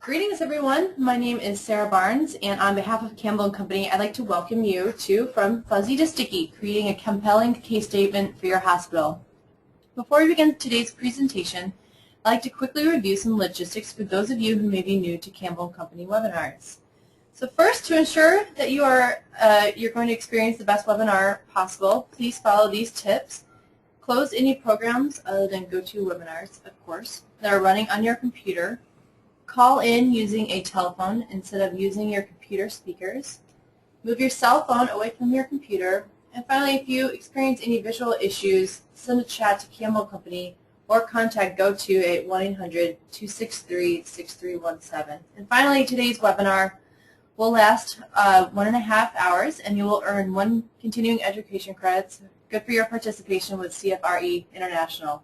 Greetings everyone, my name is Sarah Barnes and on behalf of Campbell & Company I'd like to welcome you to From Fuzzy to Sticky, creating a compelling case statement for your hospital. Before we begin today's presentation, I'd like to quickly review some logistics for those of you who may be new to Campbell & Company webinars. So first, to ensure that you're going to experience the best webinar possible, please follow these tips. Close any programs other than GoToWebinars, of course, that are running on your computer. Call in using a telephone instead of using your computer speakers. Move your cell phone away from your computer. And finally, if you experience any visual issues, send a chat to Campbell Company or contact GoTo at 1-800-263-6317. And finally, today's webinar will last 1.5 hours and you will earn 1 continuing education credits, good for your participation with CFRE International.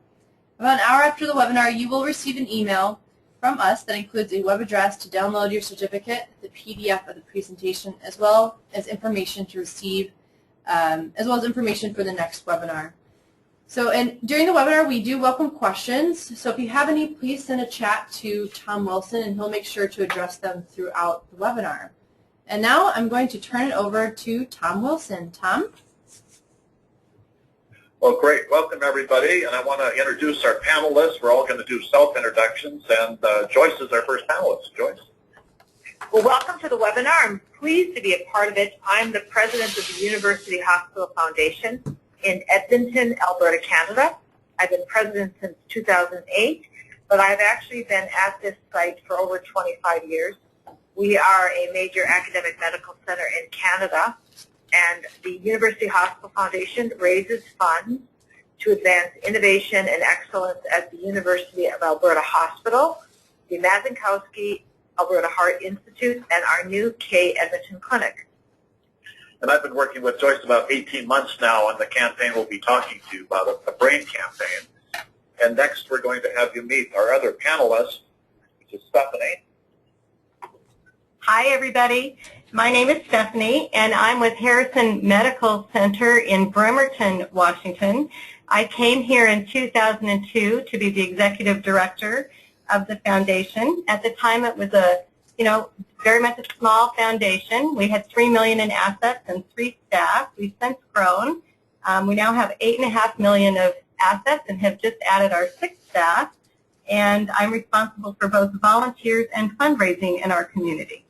About an hour after the webinar, you will receive an email from us that includes a web address to download your certificate, the PDF of the presentation, as well as information to receive, as well as information for the next webinar. So, and during the webinar, we do welcome questions. So if you have any, please send a chat to Tom Wilson, and he'll make sure to address them throughout the webinar. And now I'm going to turn it over to Tom Wilson. Tom? Well, great. Welcome, everybody. And I want to introduce our panelists. We're all going to do self-introductions. And Joyce is our first panelist. Joyce? Well, welcome to the webinar. I'm pleased to be a part of it. I'm the president of the University Hospital Foundation in Edmonton, Alberta, Canada. I've been president since 2008, but I've actually been at this site for over 25 years. We are a major academic medical center in Canada, and the University Hospital Foundation raises funds to advance innovation and excellence at the University of Alberta Hospital, the Mazankowski Alberta Heart Institute, and our new K Edmonton Clinic. And I've been working with Joyce about 18 months now on the campaign we'll be talking to you about, a brain campaign. And next we're going to have you meet our other panelist, which is Stephanie. Hi, everybody. My name is Stephanie, and I'm with Harrison Medical Center in Bremerton, Washington. I came here in 2002 to be the executive director of the foundation. At the time, it was very much a small foundation. We had $3 million in assets and 3 staff. We've since grown. We now have $8.5 million of assets and have just added our 6th staff. And I'm responsible for both volunteers and fundraising in our community.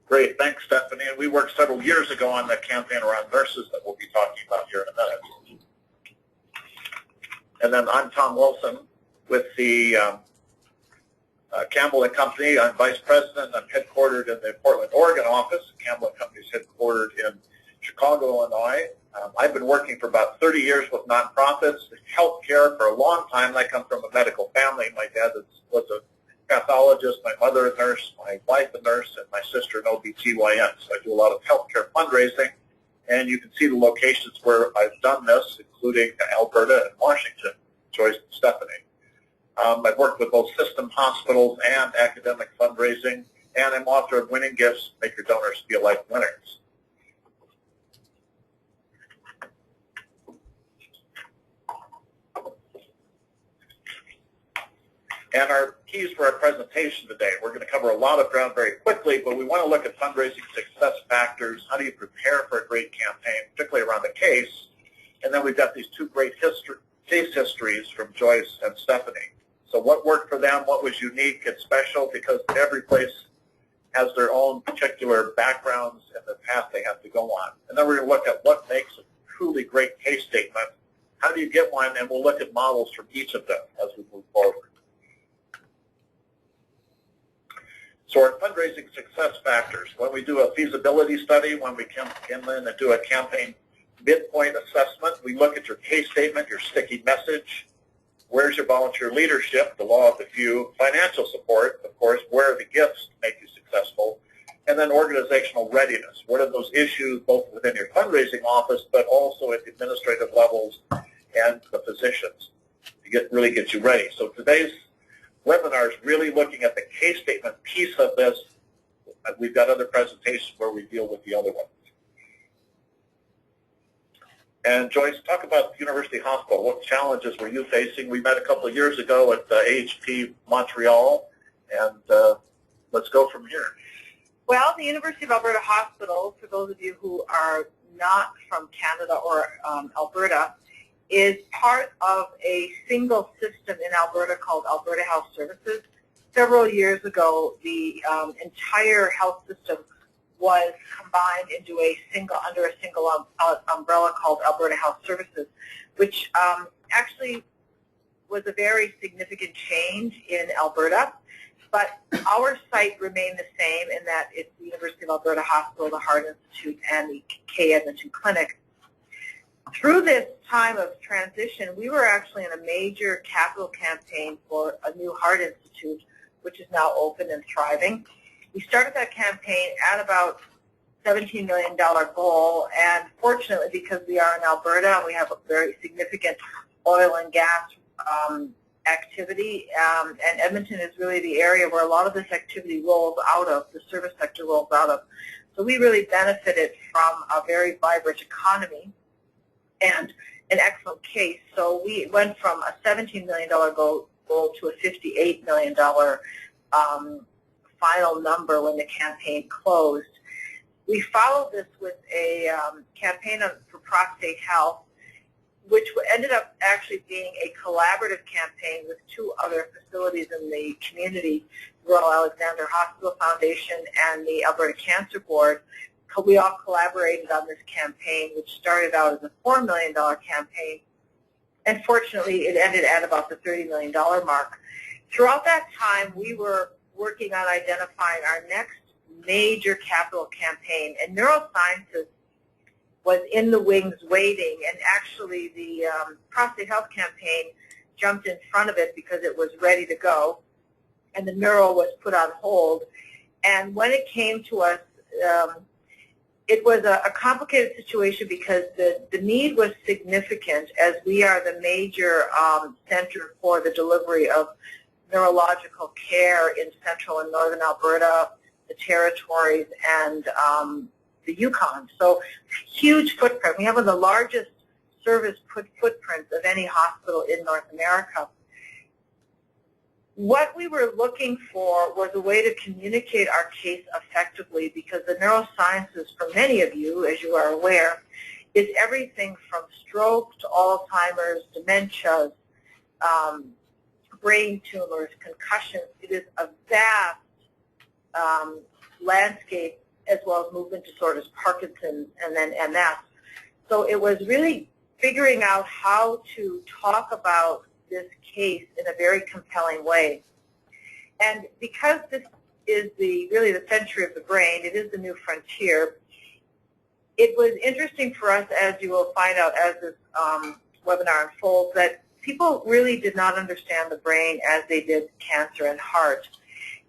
Great. Thanks, Stephanie. And we worked several years ago on the campaign around nurses that we'll be talking about here in a minute. And then I'm Tom Wilson with the Campbell & Company. I'm vice president. I'm headquartered in the Portland, Oregon office. Campbell & Company is headquartered in Chicago, Illinois. I've been working for about 30 years with nonprofits, healthcare for a long time. I come from a medical family. My dad was a pathologist, my mother a nurse, my wife a nurse, and my sister an OBGYN. So I do a lot of healthcare fundraising, and you can see the locations where I've done this, including Alberta and Washington, Joyce and Stephanie. I've worked with both system hospitals and academic fundraising, and I'm author of Winning Gifts, Make Your Donors Feel Like Winners. And our keys for our presentation today, we're going to cover a lot of ground very quickly, but we want to look at fundraising success factors. How do you prepare for a great campaign, particularly around the case? And then we've got these 2 great case histories from Joyce and Stephanie. So what worked for them, what was unique and special, because every place has their own particular backgrounds and the path they have to go on. And then we're going to look at what makes a truly great case statement. How do you get one? And we'll look at models from each of them as we move forward. So our fundraising success factors, when we do a feasibility study, when we come in and do a campaign midpoint assessment, we look at your case statement, your sticky message, where's your volunteer leadership, the law of the few, financial support, of course, where are the gifts to make you successful, and then organizational readiness. What are those issues both within your fundraising office but also at the administrative levels and the physicians to really get you ready. So today's webinar is really looking at the case statement piece of this. We've got other presentations where we deal with the other ones. And Joyce, talk about the University Hospital. What challenges were you facing? We met a couple of years ago at the AHP Montreal, and let's go from here. Well, the University of Alberta Hospital, for those of you who are not from Canada or Alberta, is part of a single system in Alberta called Alberta Health Services. Several years ago, the entire health system was combined into under a single umbrella called Alberta Health Services, which actually was a very significant change in Alberta. But our site remained the same in that it's the University of Alberta Hospital, the Heart Institute, and the K. Edmonton Clinic. Through this time of transition, we were actually in a major capital campaign for a new Heart Institute, which is now open and thriving. We started that campaign at about $17 million goal, and fortunately, because we are in Alberta and we have a very significant oil and gas activity, and Edmonton is really the area where a lot of this activity rolls out of, the service sector rolls out of. So we really benefited from a very vibrant economy and an excellent case. So we went from a $17 million goal to a $58 million final number when the campaign closed. We followed this with a campaign for prostate health, which ended up actually being a collaborative campaign with two other facilities in the community, Royal Alexander Hospital Foundation and the Alberta Cancer Board. We all collaborated on this campaign, which started out as a $4 million campaign, and fortunately it ended at about the $30 million mark. Throughout that time, we were working on identifying our next major capital campaign, and neurosciences was in the wings waiting, and actually the prostate health campaign jumped in front of it because it was ready to go, and the neuro was put on hold. And when it came to us, it was a complicated situation because the need was significant, as we are the major center for the delivery of neurological care in central and northern Alberta, the territories, and the Yukon. So huge footprint. We have one of the largest service footprints of any hospital in North America. What we were looking for was a way to communicate our case effectively, because the neurosciences, for many of you, as you are aware, is everything from stroke to Alzheimer's, dementias, brain tumors, concussions. It is a vast landscape, as well as movement disorders, Parkinson's, and then MS. So it was really figuring out how to talk about this case in a very compelling way. And because this is really the century of the brain, it is the new frontier, it was interesting for us, as you will find out as this webinar unfolds, that people really did not understand the brain as they did cancer and heart.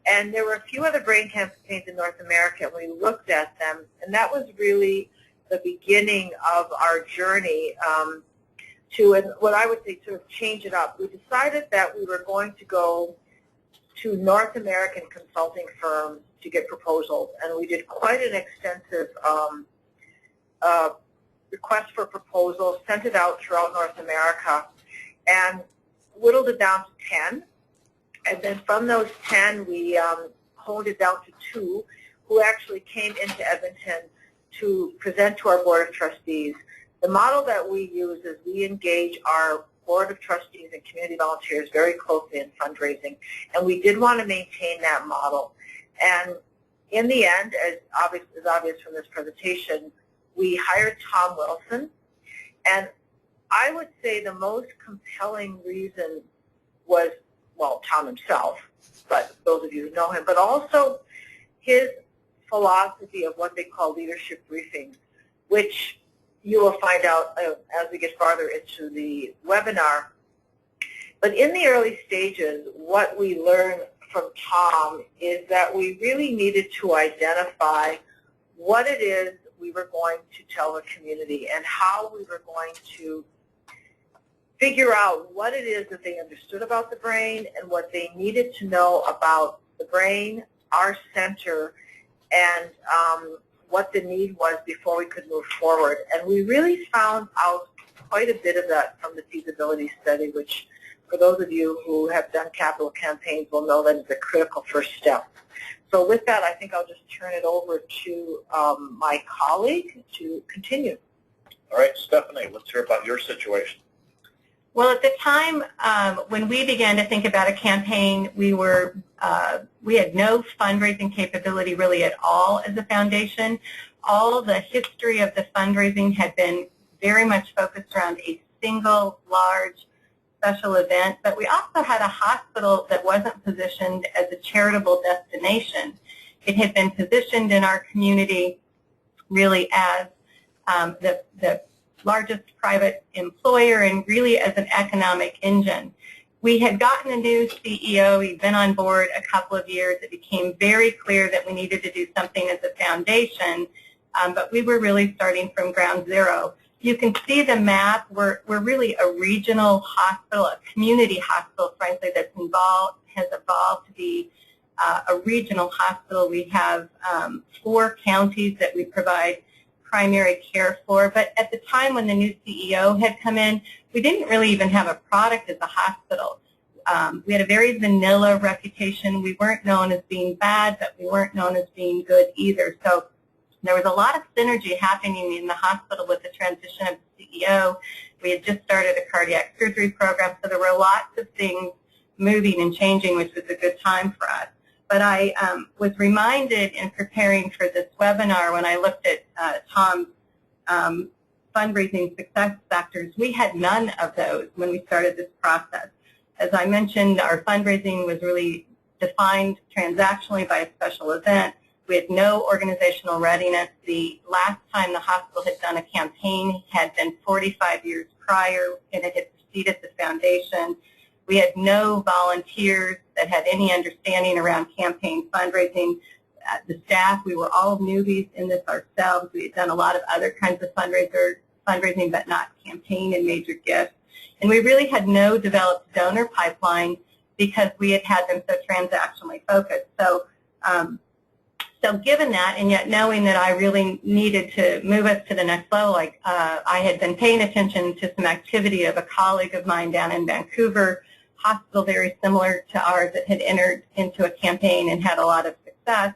And there were a few other brain campaigns in North America, and we looked at them, and that was really the beginning of our journey to, and what I would say, sort of change it up. We decided that we were going to go to North American consulting firms to get proposals, and we did quite an extensive request for proposals, sent it out throughout North America, and whittled it down to 10. And then from those 10, we honed it down to 2 who actually came into Edmonton to present to our Board of Trustees. The model that we use is we engage our Board of Trustees and community volunteers very closely in fundraising, and we did want to maintain that model. And in the end, as obvious from this presentation, we hired Tom Wilson, and I would say the most compelling reason was, well, Tom himself, but those of you who know him, but also his philosophy of what they call leadership briefings, which you will find out as we get farther into the webinar. But in the early stages, what we learned from Tom is that we really needed to identify what it is we were going to tell the community and how we were going to figure out what it is that they understood about the brain and what they needed to know about the brain, our center, and what the need was before we could move forward. And we really found out quite a bit of that from the feasibility study, which for those of you who have done capital campaigns will know that it's a critical first step. So with that, I think I'll just turn it over to my colleague to continue. All right, Stephanie, let's hear about your situation. Well, at the time when we began to think about a campaign, we had no fundraising capability really at all as a foundation. All the history of the fundraising had been very much focused around a single large special event, but we also had a hospital that wasn't positioned as a charitable destination. It had been positioned in our community really as the largest private employer and really as an economic engine. We had gotten a new CEO. He'd been on board a couple of years. It became very clear that we needed to do something as a foundation, but we were really starting from ground zero. You can see the map. We're really a regional hospital, a community hospital, frankly, has evolved to be a regional hospital. We have 4 counties that we provide primary care for, but at the time when the new CEO had come in, we didn't really even have a product as a hospital. We had a very vanilla reputation. We weren't known as being bad, but we weren't known as being good either. So there was a lot of synergy happening in the hospital with the transition of the CEO. We had just started a cardiac surgery program, so there were lots of things moving and changing, which was a good time for us. But I was reminded in preparing for this webinar when I looked at Tom's fundraising success factors, we had none of those when we started this process. As I mentioned, our fundraising was really defined transactionally by a special event. We had no organizational readiness. The last time the hospital had done a campaign had been 45 years prior, and it had preceded the foundation. We had no volunteers that had any understanding around campaign fundraising. The staff, we were all newbies in this ourselves. We had done a lot of other kinds of fundraising, but not campaign and major gifts. And we really had no developed donor pipeline because we had had them so transactionally focused. So, so given that, and yet knowing that I really needed to move us to the next level, I had been paying attention to some activity of a colleague of mine down in Vancouver, hospital very similar to ours that had entered into a campaign and had a lot of success.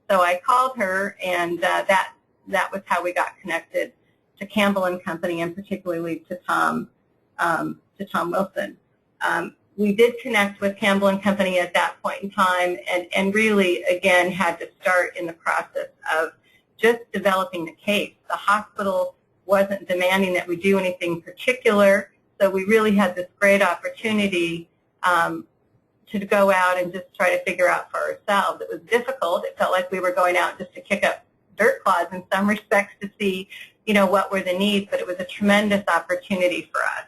So I called her, and that was how we got connected to Campbell and Company, and particularly to Tom Wilson. We did connect with Campbell and Company at that point in time, and really, again, had to start in the process of just developing the case. The hospital wasn't demanding that we do anything particular, so we really had this great opportunity to go out and just try to figure out for ourselves. It was difficult. It felt like we were going out just to kick up dirt clods in some respects to see, you know, what were the needs, but it was a tremendous opportunity for us.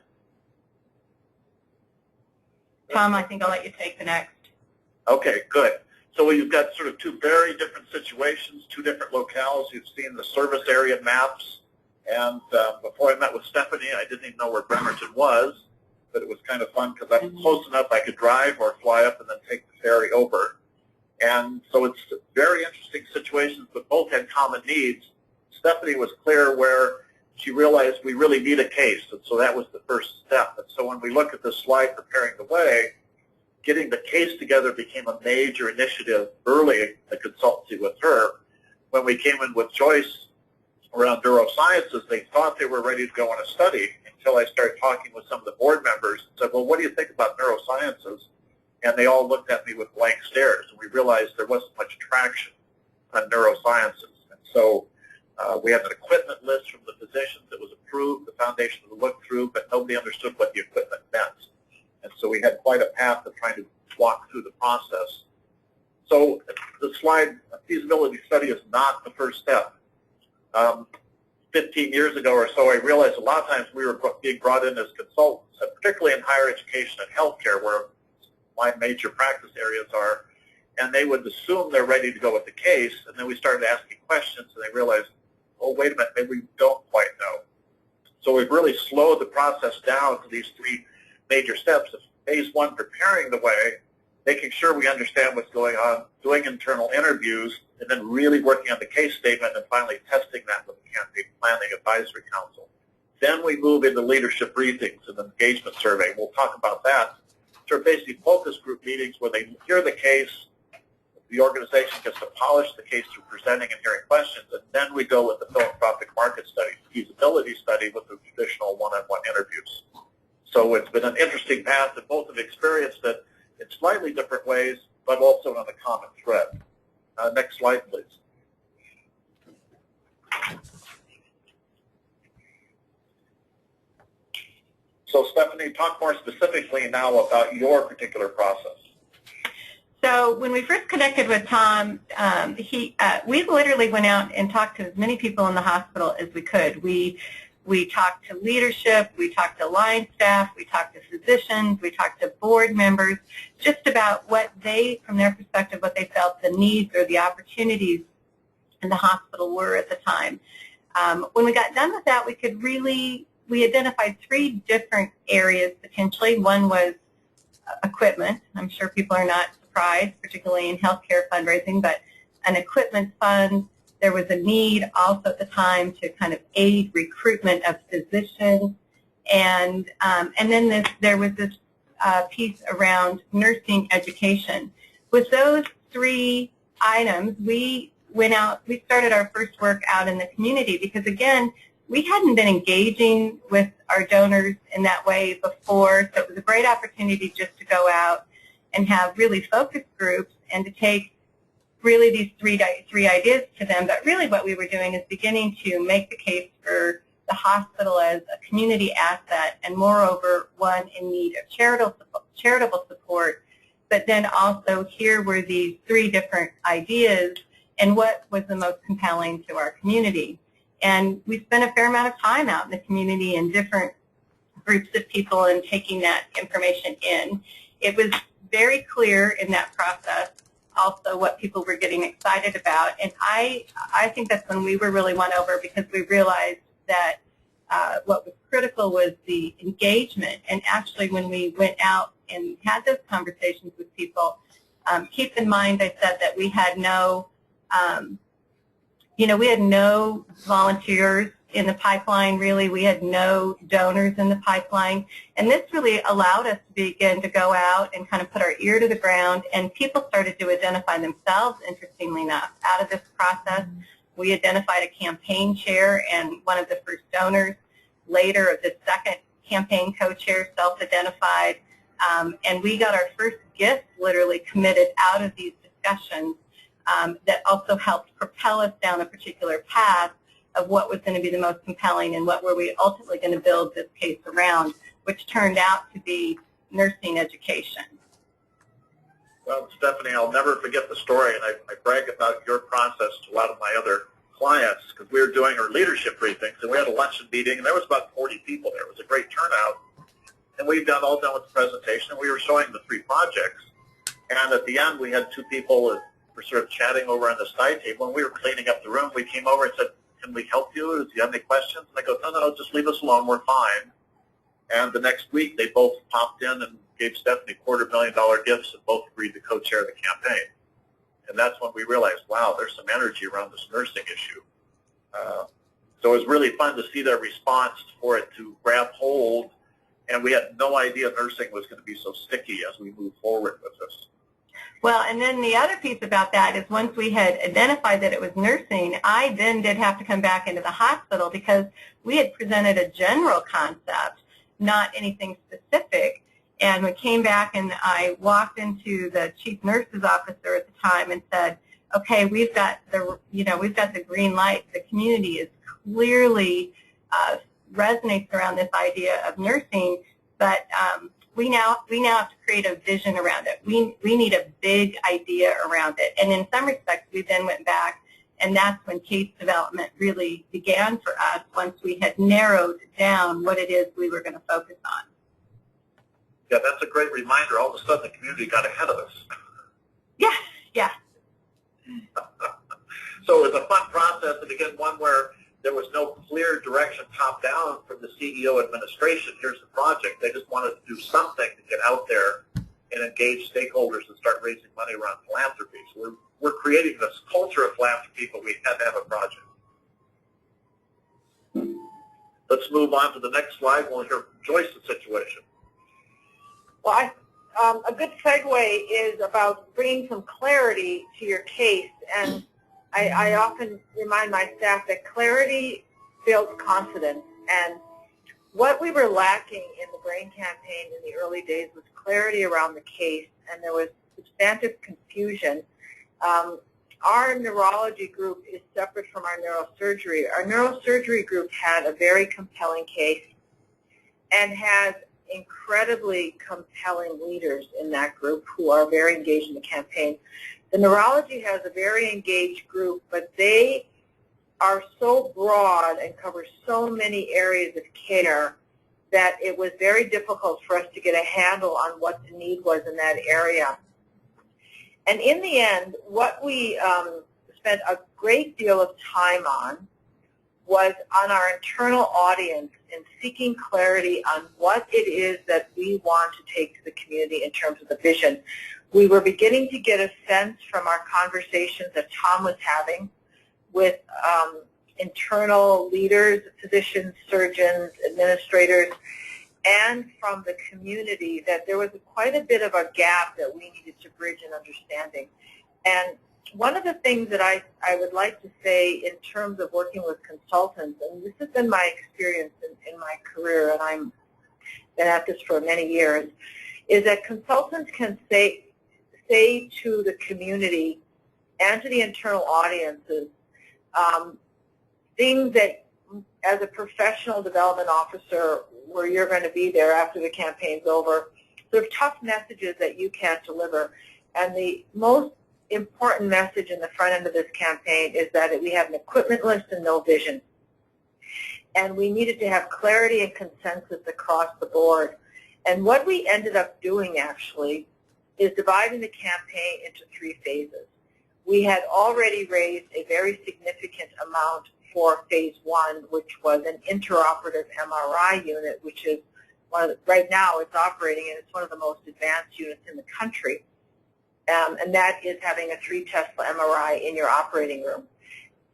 Tom, I think I'll let you take the next. Okay, good. So you've got sort of 2 very different situations, 2 different locales. You've seen the service area maps, and before I met with Stephanie, I didn't even know where Bremerton was, but it was kind of fun because I'm close enough I could drive or fly up and then take the ferry over. And so it's very interesting situations, but both had common needs. Stephanie was clear where she realized we really need a case, and so that was the first step. And so when we look at this slide, Preparing the Way, getting the case together became a major initiative early in the consultancy with her. When we came in with Joyce around neurosciences, they thought they were ready to go on a study until I started talking with some of the board members and said, well, what do you think about neurosciences? And they all looked at me with blank stares, and we realized there wasn't much traction on neurosciences. And so we had an equipment list from the physicians that was approved, the foundation to look through, but nobody understood what the equipment meant. And so we had quite a path of trying to walk through the process. So the slide, a feasibility study is not the first step. 15 years ago or so, I realized a lot of times we were being brought in as consultants, and particularly in higher education and healthcare, where my major practice areas are, and they would assume they're ready to go with the case, and then we started asking questions, and they realized, oh, wait a minute, maybe we don't quite know. So we've really slowed the process down to these 3 major steps of phase 1, preparing the way, making sure we understand what's going on, doing internal interviews, and then really working on the case statement and finally testing that with the Campaign Planning Advisory Council. Then we move into leadership briefings and engagement survey. We'll talk about that which are basically focus group meetings where they hear the case, the organization gets to polish the case through presenting and hearing questions, and then we go with the philanthropic market study, feasibility study with the traditional one-on-one interviews. So it's been an interesting path, and both have experienced it in slightly different ways, but also on a common thread. Next slide, please. So Stephanie, talk more specifically now about your particular process. So when we first connected with Tom, we literally went out and talked to as many people in the hospital as we could. We talked to leadership, we talked to line staff, we talked to physicians, we talked to board members, just about what they, from their perspective, what they felt the needs or the opportunities in the hospital were at the time. When we got done with that, we identified 3 different areas potentially. One was equipment. I'm sure people are not surprised, particularly in healthcare fundraising, but an equipment fund. There was a need also at the time to kind of aid recruitment of physicians, and then there was this piece around nursing education. With those 3 items, we started our first work out in the community because, again, we hadn't been engaging with our donors in that way before, so it was a great opportunity just to go out and have really focus groups and to take really these three ideas to them. But really what we were doing is beginning to make the case for the hospital as a community asset, and moreover one in need of charitable support. But then also here were these 3 different ideas and what was the most compelling to our community. And we spent a fair amount of time out in the community in different groups of people and taking that information in. It was very clear in that process also what people were getting excited about. And I think that's when we were really won over, because we realized that what was critical was the engagement. And actually when we went out and had those conversations with people, keep in mind I said that we had no we had no volunteers in the pipeline, really. We had no donors in the pipeline. And this really allowed us to begin to go out and kind of put our ear to the ground, and people started to identify themselves, interestingly enough. Out of this process, we identified a campaign chair and one of the first donors. Later, the second campaign co-chair self-identified. And we got our first gift literally committed out of these discussions. That also helped propel us down a particular path of what was going to be the most compelling and what were we ultimately going to build this case around, which turned out to be nursing education. Well, Stephanie, I'll never forget the story, and I brag about your process to a lot of my other clients, because we were doing our leadership briefings, and we had a luncheon meeting, and there was about 40 people there. It was a great turnout, and we got all done with the presentation, and we were showing the 3 projects. And at the end, we had 2 people that were sort of chatting over on the side table, and we were cleaning up the room. We came over and said, "Can we help you? Do you have any questions?" And they go, "No, just leave us alone. We're fine." And the next week, they both popped in and gave Stephanie $250,000 gifts, and both agreed to co-chair the campaign. And that's when we realized, wow, there's some energy around this nursing issue. So it was really fun to see their response for it to grab hold, and we had no idea nursing was going to be so sticky as we move forward with this. Well, and then the other piece about that is once we had identified that it was nursing, I then did have to come back into the hospital because we had presented a general concept, not anything specific. And we came back and I walked into the chief nurse's officer at the time and said, "Okay, we've got the green light. The community is clearly resonates around this idea of nursing, but we now have to create a vision around it. We need a big idea around it." And in some respects, we then went back, and that's when case development really began for us once we had narrowed down what it is we were going to focus on. Yeah, that's a great reminder. All of a sudden, the community got ahead of us. Yeah, yeah. So it was a fun process, and again, one where there was no clear direction top-down from the CEO administration. Here's the project. They just wanted to do something to get out there and engage stakeholders and start raising money around philanthropy. So we're creating this culture of philanthropy, but we had to have a project. Let's move on to the next slide. We'll hear Joyce's situation. Well, a good segue is about bringing some clarity to your case, and I often remind my staff that clarity builds confidence, and what we were lacking in the brain campaign in the early days was clarity around the case, and there was substantive confusion. Our neurology group is separate from our neurosurgery. Our neurosurgery group had a very compelling case and has incredibly compelling leaders in that group who are very engaged in the campaign. The neurology has a very engaged group, but they are so broad and cover so many areas of care that it was very difficult for us to get a handle on what the need was in that area. And in the end, what we spent a great deal of time on was on our internal audience and seeking clarity on what it is that we want to take to the community in terms of the vision. We were beginning to get a sense from our conversations that Tom was having with internal leaders, physicians, surgeons, administrators, and from the community that there was quite a bit of a gap that we needed to bridge in understanding. And one of the things that I would like to say in terms of working with consultants, and this has been my experience in my career, and I've been at this for many years, is that consultants can say to the community and to the internal audiences things that, as a professional development officer, where you're going to be there after the campaign's over, sort of tough messages that you can't deliver. And the most important message in the front end of this campaign is that we have an equipment list and no vision. And we needed to have clarity and consensus across the board. And what we ended up doing, actually, is dividing the campaign into 3 phases. We had already raised a very significant amount for phase 1, which was an intraoperative MRI unit, which is right now it's operating, and it's one of the most advanced units in the country. And that is having a 3 Tesla MRI in your operating room.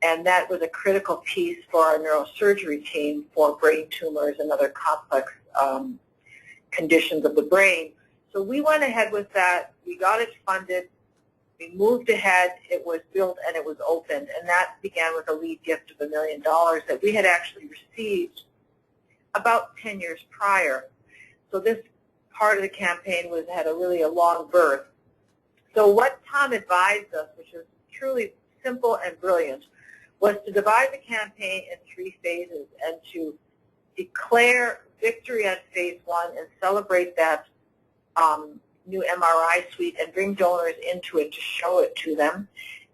And that was a critical piece for our neurosurgery team for brain tumors and other complex conditions of the brain. So we went ahead with that. We got it funded. We moved ahead. It was built and it was opened. And that began with a lead gift of $1 million that we had actually received about 10 years prior. So this part of the campaign had a really long birth. So what Tom advised us, which is truly simple and brilliant, was to divide the campaign in 3 phases and to declare victory on phase 1 and celebrate that new MRI suite and bring donors into it to show it to them.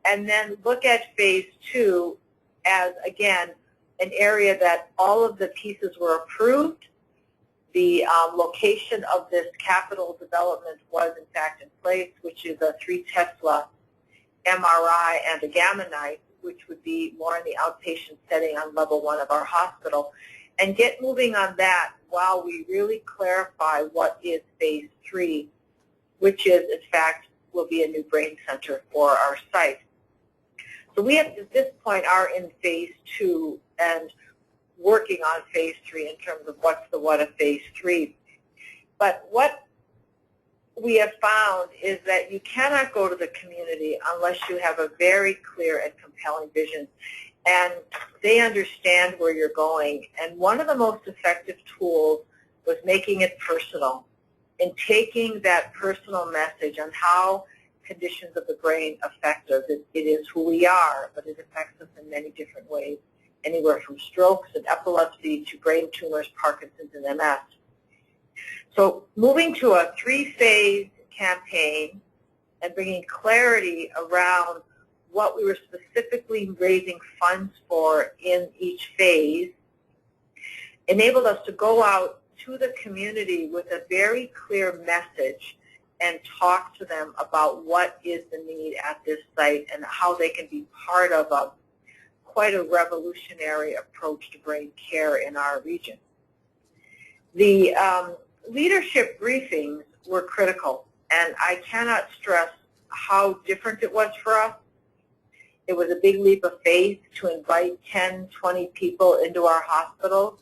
And then look at phase 2 as, again, an area that all of the pieces were approved. The location of this capital development was, in fact, in place, which is a 3 Tesla MRI and a Gamma Knife, which would be more in the outpatient setting on level 1 of our hospital. And get moving on that while we really clarify what is phase 3, which is, in fact, will be a new brain center for our site. So we, at this point, are in phase 2 and working on phase 3 in terms of what's the what of phase 3. But what we have found is that you cannot go to the community unless you have a very clear and compelling vision, and they understand where you're going. And one of the most effective tools was making it personal, and taking that personal message on how conditions of the brain affect us. It is who we are, but it affects us in many different ways, anywhere from strokes and epilepsy to brain tumors, Parkinson's, and MS. So moving to a 3-phase campaign and bringing clarity around what we were specifically raising funds for in each phase enabled us to go out to the community with a very clear message and talk to them about what is the need at this site and how they can be part of quite a revolutionary approach to brain care in our region. The leadership briefings were critical, and I cannot stress how different it was for us. It was a big leap of faith to invite 10, 20 people into our hospitals,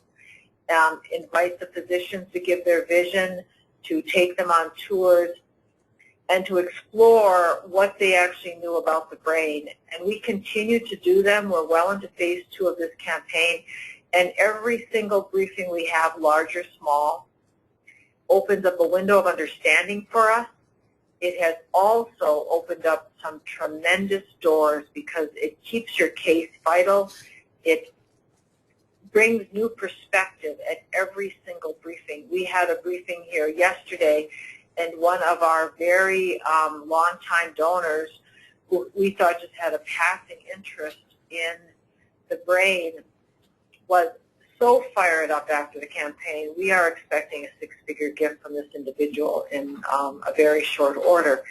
invite the physicians to give their vision, to take them on tours, and to explore what they actually knew about the brain. And we continue to do them. We're well into phase 2 of this campaign. And every single briefing we have, large or small, opens up a window of understanding for us. It has also opened up some tremendous doors because it keeps your case vital. It brings new perspective at every single briefing. We had a briefing here yesterday, and one of our very long-time donors, who we thought just had a passing interest in the brain, was so fired up after the campaign. We are expecting a six-figure gift from this individual in a very short order.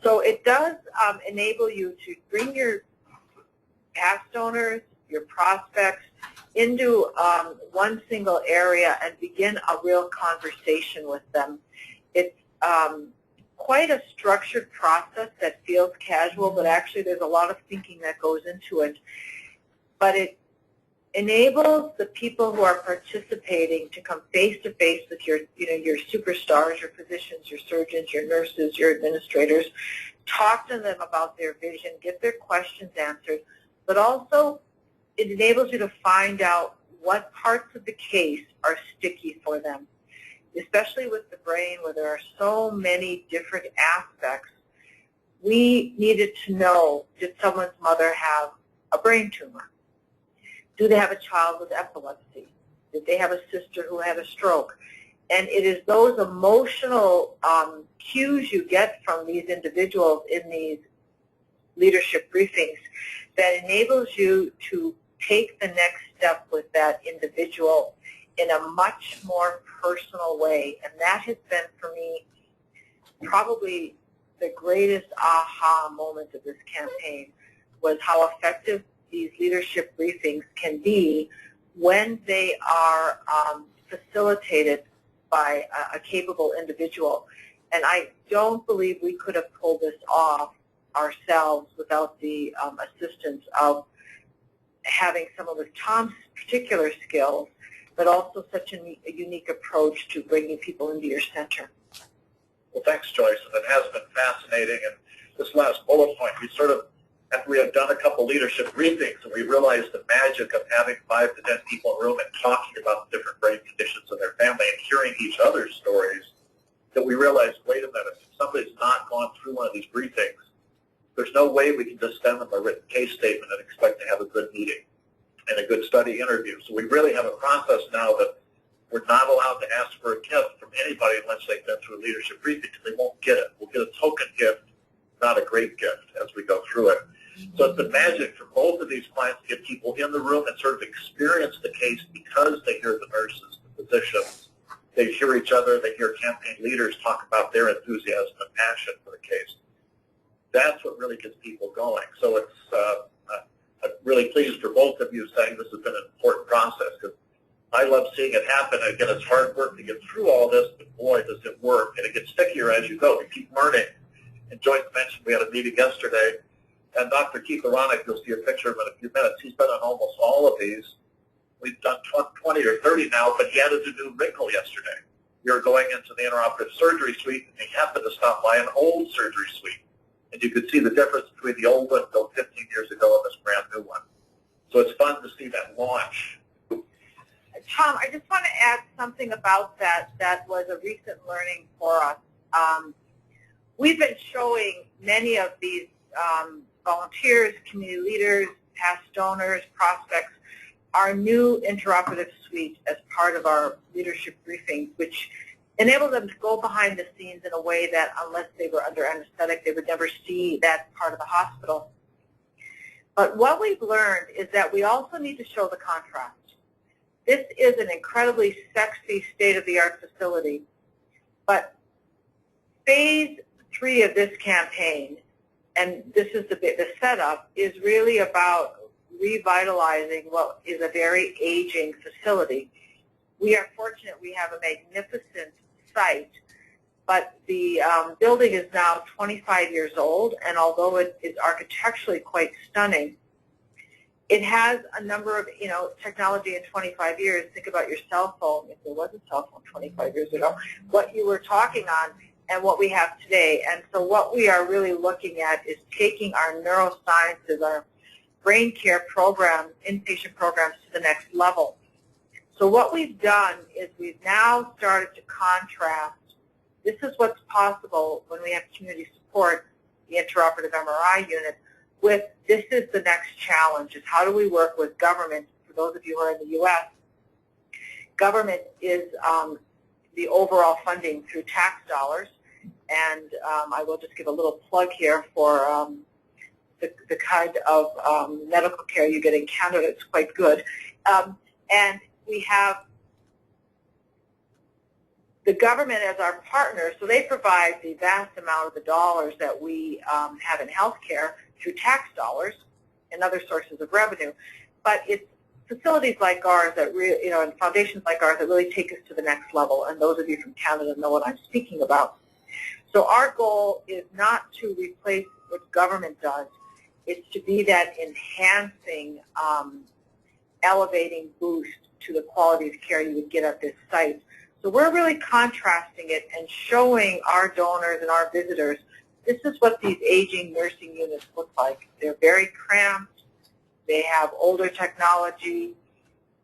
So it does enable you to bring your past donors, your prospects, into one single area and begin a real conversation with them. It's quite a structured process that feels casual, but actually there's a lot of thinking that goes into it. But it enables the people who are participating to come face to face with your superstars, your physicians, your surgeons, your nurses, your administrators, talk to them about their vision, get their questions answered, but also it enables you to find out what parts of the case are sticky for them, especially with the brain where there are so many different aspects. We needed to know, did someone's mother have a brain tumor? Do they have a child with epilepsy? Did they have a sister who had a stroke? And it is those emotional cues you get from these individuals in these leadership briefings that enables you to take the next step with that individual in a much more personal way. And that has been, for me, probably the greatest aha moment of this campaign, was how effective these leadership briefings can be when they are facilitated by a capable individual. And I don't believe we could have pulled this off ourselves without the assistance of having someone with Tom's particular skills, but also such a unique approach to bringing people into your center. Well, thanks, Joyce. It has been fascinating. And this last bullet point, we sort of, after we have done a couple leadership briefings, and we realized the magic of having 5 to 10 people in a room and talking about the different brain conditions of their family and hearing each other's stories, that we realized, wait a minute, if somebody's not gone through one of these briefings, there's no way we can just send them a written case statement and expect to have a good meeting and a good study interview. So we really have a process now that we're not allowed to ask for a gift from anybody unless they've been through a leadership briefing, because they won't get it. We'll get a token gift, not a great gift, as we go through it. So it's been magic for both of these clients to get people in the room and sort of experience the case because they hear the nurses, the physicians, they hear each other, they hear campaign leaders talk about their enthusiasm and passion for the case. That's what really gets people going. So it's I'm really pleased for both of you saying this has been an important process, because I love seeing it happen. Again, it's hard work to get through all this, but boy, does it work. And it gets stickier as you go. You keep learning. And Joyce mentioned we had a meeting yesterday, and Dr. Heath, you'll see a picture of him in a few minutes. He's been on almost all of these. We've done 20 or 30 now, but he added a new wrinkle yesterday. We were going into the intraoperative surgery suite, and he happened to stop by an old surgery suite. And you could see the difference between the old one built 15 years ago and this brand new one. So it's fun to see that launch. Tom, I just want to add something about that was a recent learning for us. We've been showing many of these volunteers, community leaders, past donors, prospects, our new intraoperative suite as part of our leadership briefings, which enable them to go behind the scenes in a way that, unless they were under anesthetic, they would never see that part of the hospital. But what we've learned is that we also need to show the contrast. This is an incredibly sexy, state-of-the-art facility, but phase 3 of this campaign, and this is the setup, is really about revitalizing what is a very aging facility. We are fortunate we have a magnificent site, but the building is now 25 years old, and although it is architecturally quite stunning, It has a number of, technology in 25 years. Think about your cell phone, if there was a cell phone 25 years ago, what you were talking on and what we have today. And so what we are really looking at is taking our neurosciences, our brain care programs, inpatient programs to the next level. So what we've done is we've now started to contrast, this is what's possible when we have community support, the intraoperative MRI unit, with this is the next challenge, is how do we work with government. For those of you who are in the U.S., government is the overall funding through tax dollars, and I will just give a little plug here for the kind of medical care you get in Canada. It's quite good. And we have the government as our partner, so they provide the vast amount of the dollars that we have in healthcare through tax dollars and other sources of revenue. But it's facilities like ours that really, and foundations like ours that really take us to the next level. And those of you from Canada know what I'm speaking about. So our goal is not to replace what government does. It's to be that enhancing, elevating boost to the quality of care you would get at this site. So we're really contrasting it and showing our donors and our visitors, this is what these aging nursing units look like. They're very cramped. They have older technology.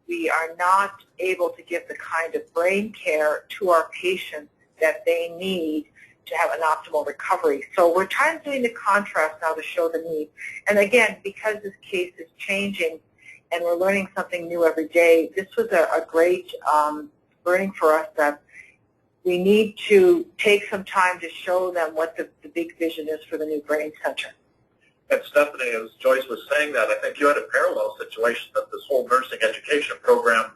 We are not able to give the kind of brain care to our patients that they need to have an optimal recovery. So we're trying to do the contrast now to show the need. And again, because this case is changing and we're learning something new every day, this was a great learning for us that we need to take some time to show them what the big vision is for the new brain center. And Stephanie, as Joyce was saying that, I think you had a parallel situation that this whole nursing education program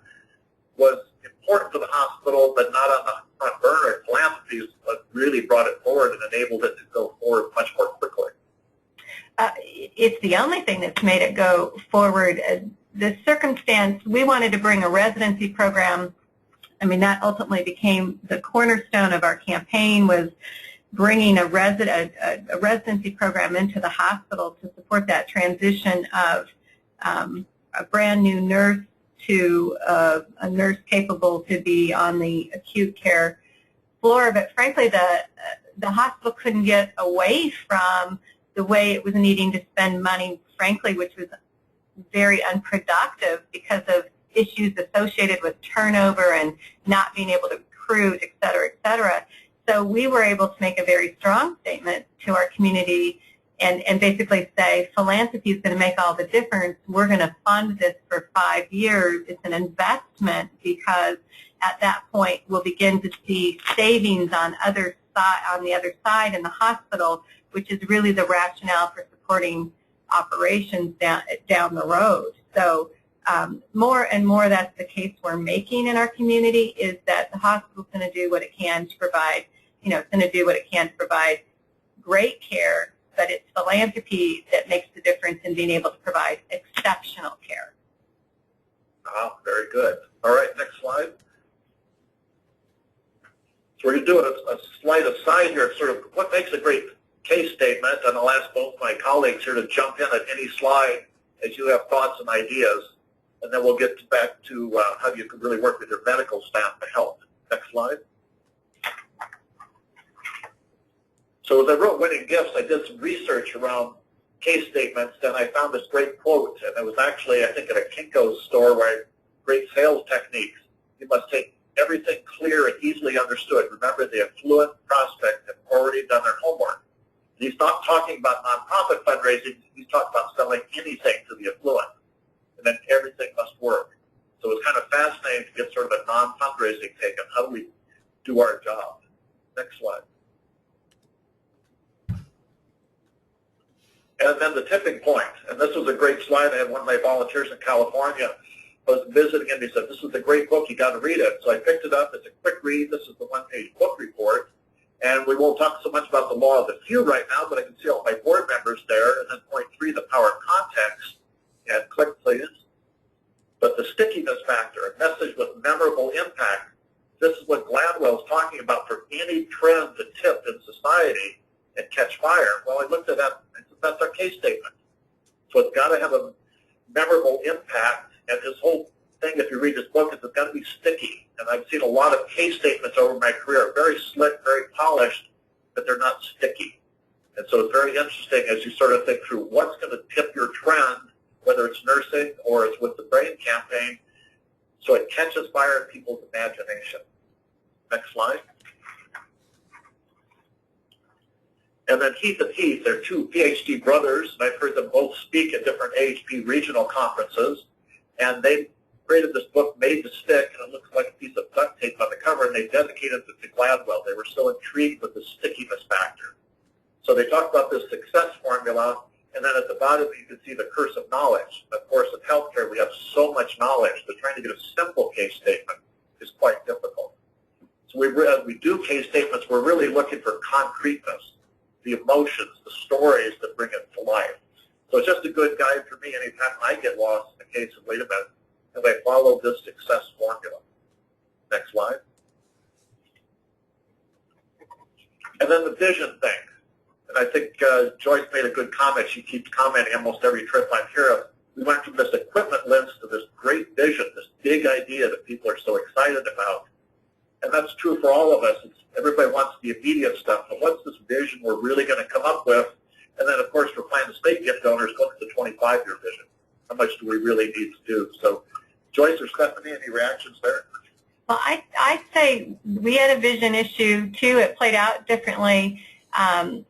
was important to the hospital, but not on the front burner. Philanthropy is what really brought it forward and enabled it to go forward much more quickly. It's the only thing that's made it go forward. The circumstance, we wanted to bring a residency program. I mean, that ultimately became the cornerstone of our campaign, was bringing a residency program into the hospital to support that transition of a brand new nurse to a nurse capable to be on the acute care floor. But frankly, the hospital couldn't get away from the way it was needing to spend money, frankly, which was very unproductive because of issues associated with turnover and not being able to recruit, et cetera, et cetera. So we were able to make a very strong statement to our community and basically say, philanthropy is going to make all the difference. We're going to fund this for 5 years. It's an investment because at that point we'll begin to see savings on the other side in the hospital, which is really the rationale for supporting operations down the road. So more and more that's the case we're making in our community, is that the hospital's going to do what it can to provide, it's going to do what it can to provide great care, but it's philanthropy that makes the difference in being able to provide exceptional care. Oh, very good. All right, next slide. So we're going to do a slight aside here, sort of what makes a great case statement, and I'll ask both my colleagues here to jump in at any slide as you have thoughts and ideas, and then we'll get back to how you can really work with your medical staff to help. Next slide. So as I wrote Winning Gifts, I did some research around case statements, and I found this great quote, and it was actually, I think, at a Kinko's store where great sales techniques. You must take everything clear and easily understood. Remember, the affluent prospect have already done their homework. He's not talking about nonprofit fundraising. He's talking about selling anything to the affluent, and then everything must work. So it's kind of fascinating to get sort of a non-fundraising take on how do we do our job. Next slide. And then the tipping point. And this was a great slide. I had one of my volunteers in California was visiting, and he said, this is a great book. You got to read it. So I picked it up. It's a quick read. This is the one-page book report. And we won't talk so much about the law of the few right now, but I can see all my board members there. And then point 3, the power of context. And click, please. But the stickiness factor, a message with memorable impact, this is what Gladwell's talking about for any trend to tip in society and catch fire. Well, I looked at that, and that's our case statement. So it's got to have a memorable impact. And his whole thing, if you read this book, is it's got to be sticky. And I've seen a lot of case statements over my career, very slick, very polished, but they're not sticky. And so it's very interesting as you sort of think through what's going to tip your trend, whether it's nursing or it's with the BRAIN campaign, so it catches fire in people's imagination. Next slide. And then Heath and Heath, they're two PhD brothers, and I've heard them both speak at different AHP regional conferences. And they created this book, Made to Stick, and it looks like a piece of duct tape on the cover, and they dedicated it to Gladwell. They were so intrigued with the stickiness factor. So they talked about this success formula, and then at the bottom you can see the curse of knowledge. Of course, in healthcare we have so much knowledge that trying to get a simple case statement is quite difficult. So we do case statements, we're really looking for concreteness, the emotions, the stories that bring it to life. So it's just a good guide for me anytime I get lost in a case of, wait a minute, have I followed this success formula? Next slide. And then the vision thing. And I think Joyce made a good comment. She keeps commenting almost every trip I'm here. We went from this equipment lens to this great vision, this big idea that people are so excited about. And that's true for all of us. Everybody wants the immediate stuff, but what's this vision we're really going to come up with? And then, of course, for plan the state gift donors, look at the 25-year vision. How much do we really need to do? So, Joyce or Stephanie, any reactions there? Well, I'd say we had a vision issue, too. It played out differently. The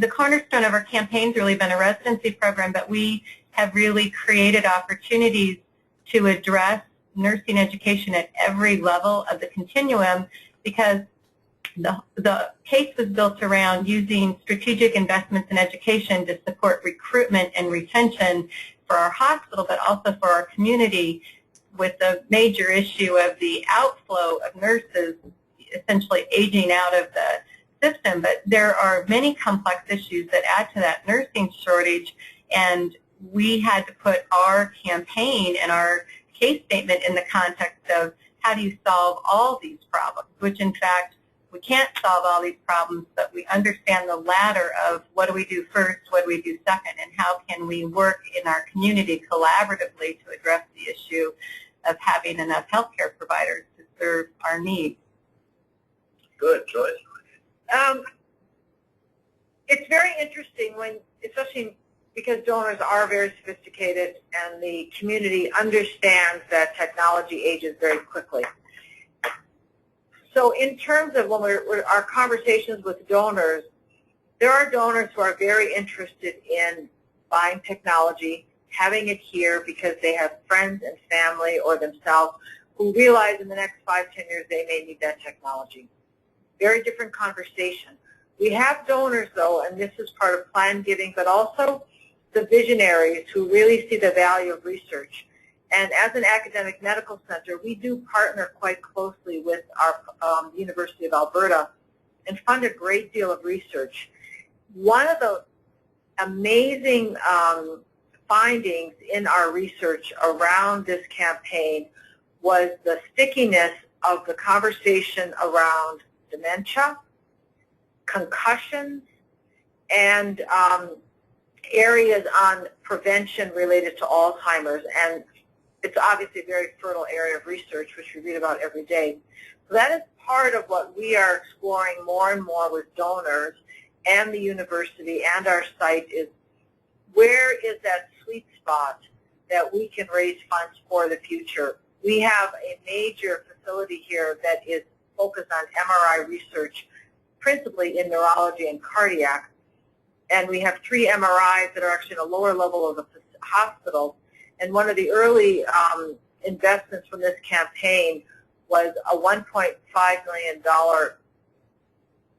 cornerstone of our campaign's really been a residency program, but we have really created opportunities to address nursing education at every level of the continuum, because the case was built around using strategic investments in education to support recruitment and retention for our hospital, but also for our community, with the major issue of the outflow of nurses essentially aging out of the system. But there are many complex issues that add to that nursing shortage, and we had to put our campaign and our case statement in the context of how do you solve all these problems, which in fact we can't solve all these problems, but we understand the ladder of what do we do first, what do we do second, and how can we work in our community collaboratively to address the issue of having enough healthcare providers to serve our needs. Good, Joyce. It's very interesting when, especially because donors are very sophisticated and the community understands that technology ages very quickly. So in terms of when our conversations with donors, there are donors who are very interested in buying technology, having it here because they have friends and family or themselves who realize in the next 5-10 years they may need that technology. Very different conversation. We have donors, though, and this is part of plan giving, but also the visionaries who really see the value of research. And as an academic medical center, we do partner quite closely with our University of Alberta and fund a great deal of research. One of the amazing findings in our research around this campaign was the stickiness of the conversation around dementia, concussions, and areas on prevention related to Alzheimer's. And it's obviously a very fertile area of research, which we read about every day. So that is part of what we are exploring more and more with donors and the university and our site is where is that sweet spot that we can raise funds for the future. We have a major facility here that is focused on MRI research, principally in neurology and cardiac. And we have 3 MRIs that are actually in a lower level of the hospital. And one of the early investments from this campaign was a $1.5 million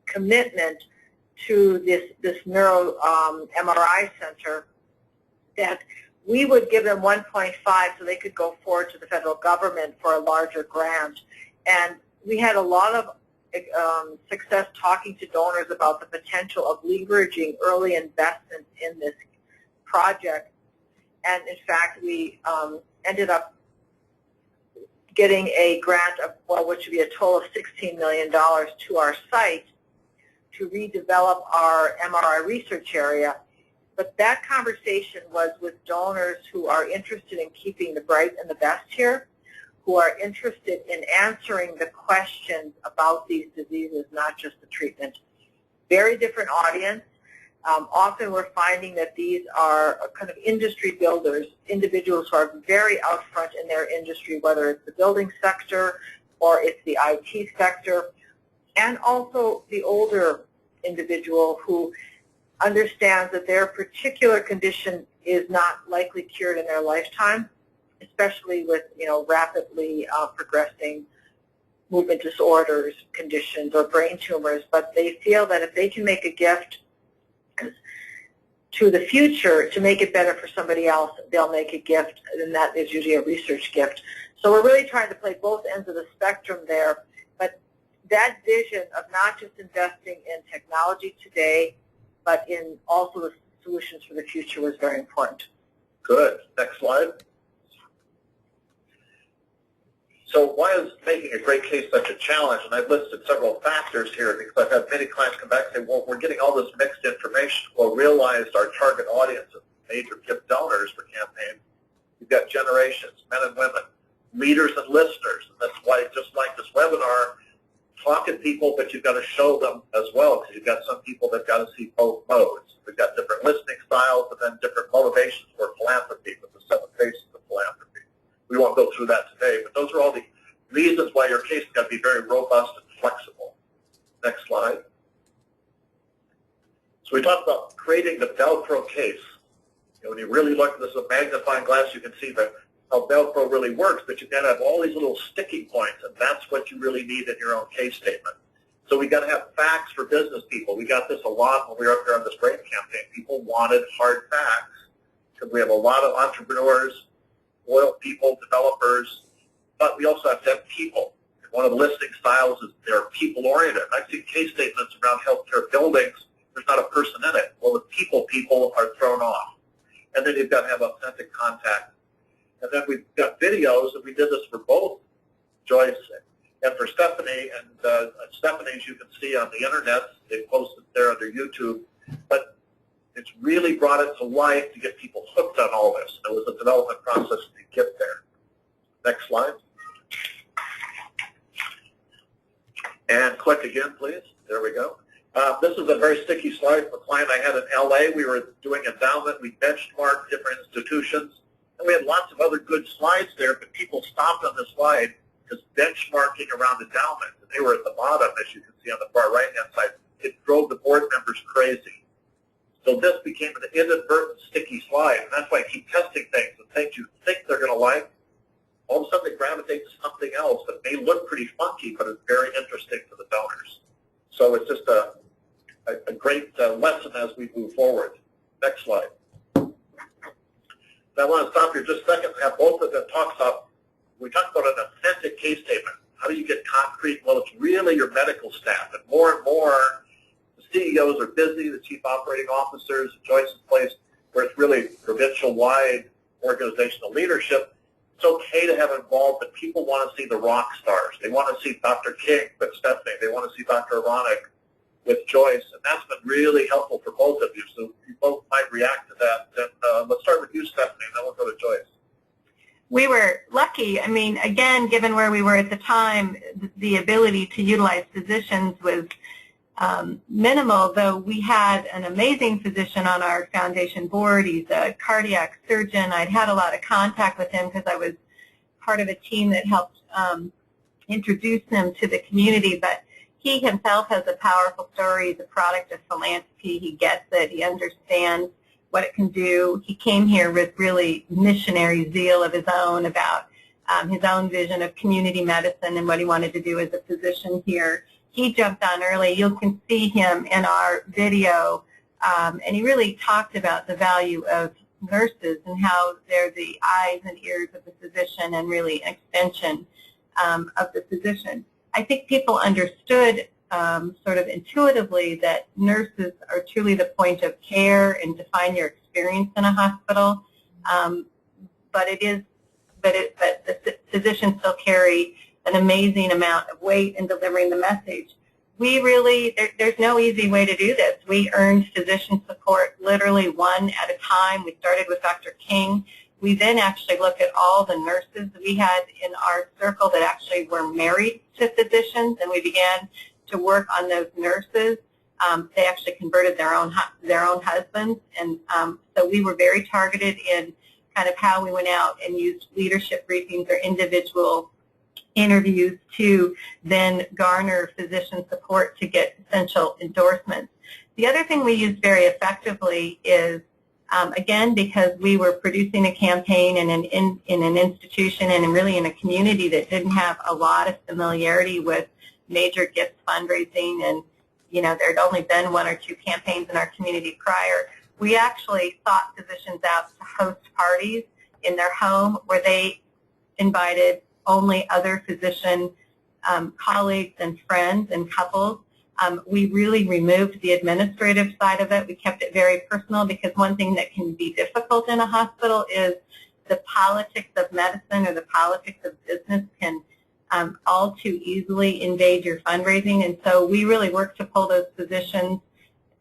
commitment to this neuro MRI center that we would give them 1.5 so they could go forward to the federal government for a larger grant. And we had a lot of success talking to donors about the potential of leveraging early investments in this project. And in fact, we ended up getting a grant of, well, which would be a total of $16 million to our site to redevelop our MRI research area. But that conversation was with donors who are interested in keeping the bright and the best here, who are interested in answering the questions about these diseases, not just the treatment. Very different audience. Often we're finding that these are kind of industry builders, individuals who are very out front in their industry, whether it's the building sector or it's the IT sector, and also the older individual who understands that their particular condition is not likely cured in their lifetime, especially with, rapidly progressing movement disorders, conditions, or brain tumors. But they feel that if they can make a gift to the future to make it better for somebody else, they'll make a gift, and that is usually a research gift. So we're really trying to play both ends of the spectrum there. But that vision of not just investing in technology today, but in also the solutions for the future was very important. Good. Next slide. So why is making a great case such a challenge? And I've listed several factors here because I've had many clients come back and say, well, we're getting all this mixed information. Well, realized our target audience of major gift donors for campaigns, you've got generations, men and women, readers and listeners. And that's why, just like this webinar, talk to people, but you've got to show them as well, because you've got some people that got to see both modes. We've got different listening styles and then different motivations for philanthropy with the 7 phases of philanthropy. We won't go through that today, but those are all the reasons why your case has got to be very robust and flexible. Next slide. So we talked about creating the Velcro case. When you really look at this with a magnifying glass, you can see how Velcro really works, but you've got to have all these little sticking points, and that's what you really need in your own case statement. So we got to have facts for business people. We got this a lot when we were up there on this brain campaign. People wanted hard facts because we have a lot of entrepreneurs, loyal people, developers, but we also have to have people. One of the listening styles is they're people-oriented. I've seen case statements around healthcare buildings. There's not a person in it. Well, the people are thrown off. And then you've got to have authentic contact. And then we've got videos, and we did this for both Joyce and for Stephanie. And Stephanie's you can see on the internet. They posted there under YouTube. But it's really brought it to life to get people hooked on all this. It was a development process to get there. Next slide. And click again, please. There we go. This is a very sticky slide from a client I had in LA. We were doing Endowment. We benchmarked different institutions. And we had lots of other good slides there, but people stopped on this slide because benchmarking around Endowment, and they were at the bottom, as you can see on the far right-hand side. It drove the board members crazy. So this became an inadvertent sticky slide, and that's why I keep testing things. The things you think they're going to like, all of a sudden they gravitate to something else that may look pretty funky, but it's very interesting to the donors. So it's just a great lesson as we move forward. Next slide. Now I want to stop here just a second and have both of them talk about, we talked about an authentic case statement. How do you get concrete? Well, it's really your medical staff, and more, the CEOs are busy, the chief operating officers, Joyce's place, where it's really provincial-wide organizational leadership. It's okay to have involved, but people want to see the rock stars. They want to see Dr. King with Stephanie. They want to see Dr. Aronik with Joyce, and that's been really helpful for both of you. So you both might react to that. And let's start with you, Stephanie, and then we'll go to Joyce. We were lucky. I mean, again, given where we were at the time, the ability to utilize physicians was minimal, though we had an amazing physician on our foundation board. He's a cardiac surgeon. I'd had a lot of contact with him because I was part of a team that helped introduce him to the community, but he himself has a powerful story. He's a product of philanthropy. He gets it. He understands what it can do. He came here with really missionary zeal of his own about his own vision of community medicine and what he wanted to do as a physician here. He jumped on early. You can see him in our video, and he really talked about the value of nurses and how they're the eyes and ears of the physician and really an extension of the physician. I think people understood sort of intuitively that nurses are truly the point of care and define your experience in a hospital, but the physicians still carry an amazing amount of weight in delivering the message. we really, there's no easy way to do this. We earned physician support literally one at a time. We started with Dr. King. We then actually looked at all the nurses we had in our circle that actually were married to physicians, and we began to work on those nurses. They actually converted their own husbands, and so we were very targeted in kind of how we went out and used leadership briefings or individual interviews to then garner physician support to get essential endorsements. The other thing we used very effectively is, again, because we were producing a campaign in an institution and really in a community that didn't have a lot of familiarity with major gifts fundraising, and there had only been one or two campaigns in our community prior, we actually sought physicians out to host parties in their home where they invited only other physician colleagues and friends and couples. We really removed the administrative side of it. We kept it very personal, because one thing that can be difficult in a hospital is the politics of medicine or the politics of business can all too easily invade your fundraising. And so we really worked to pull those physicians,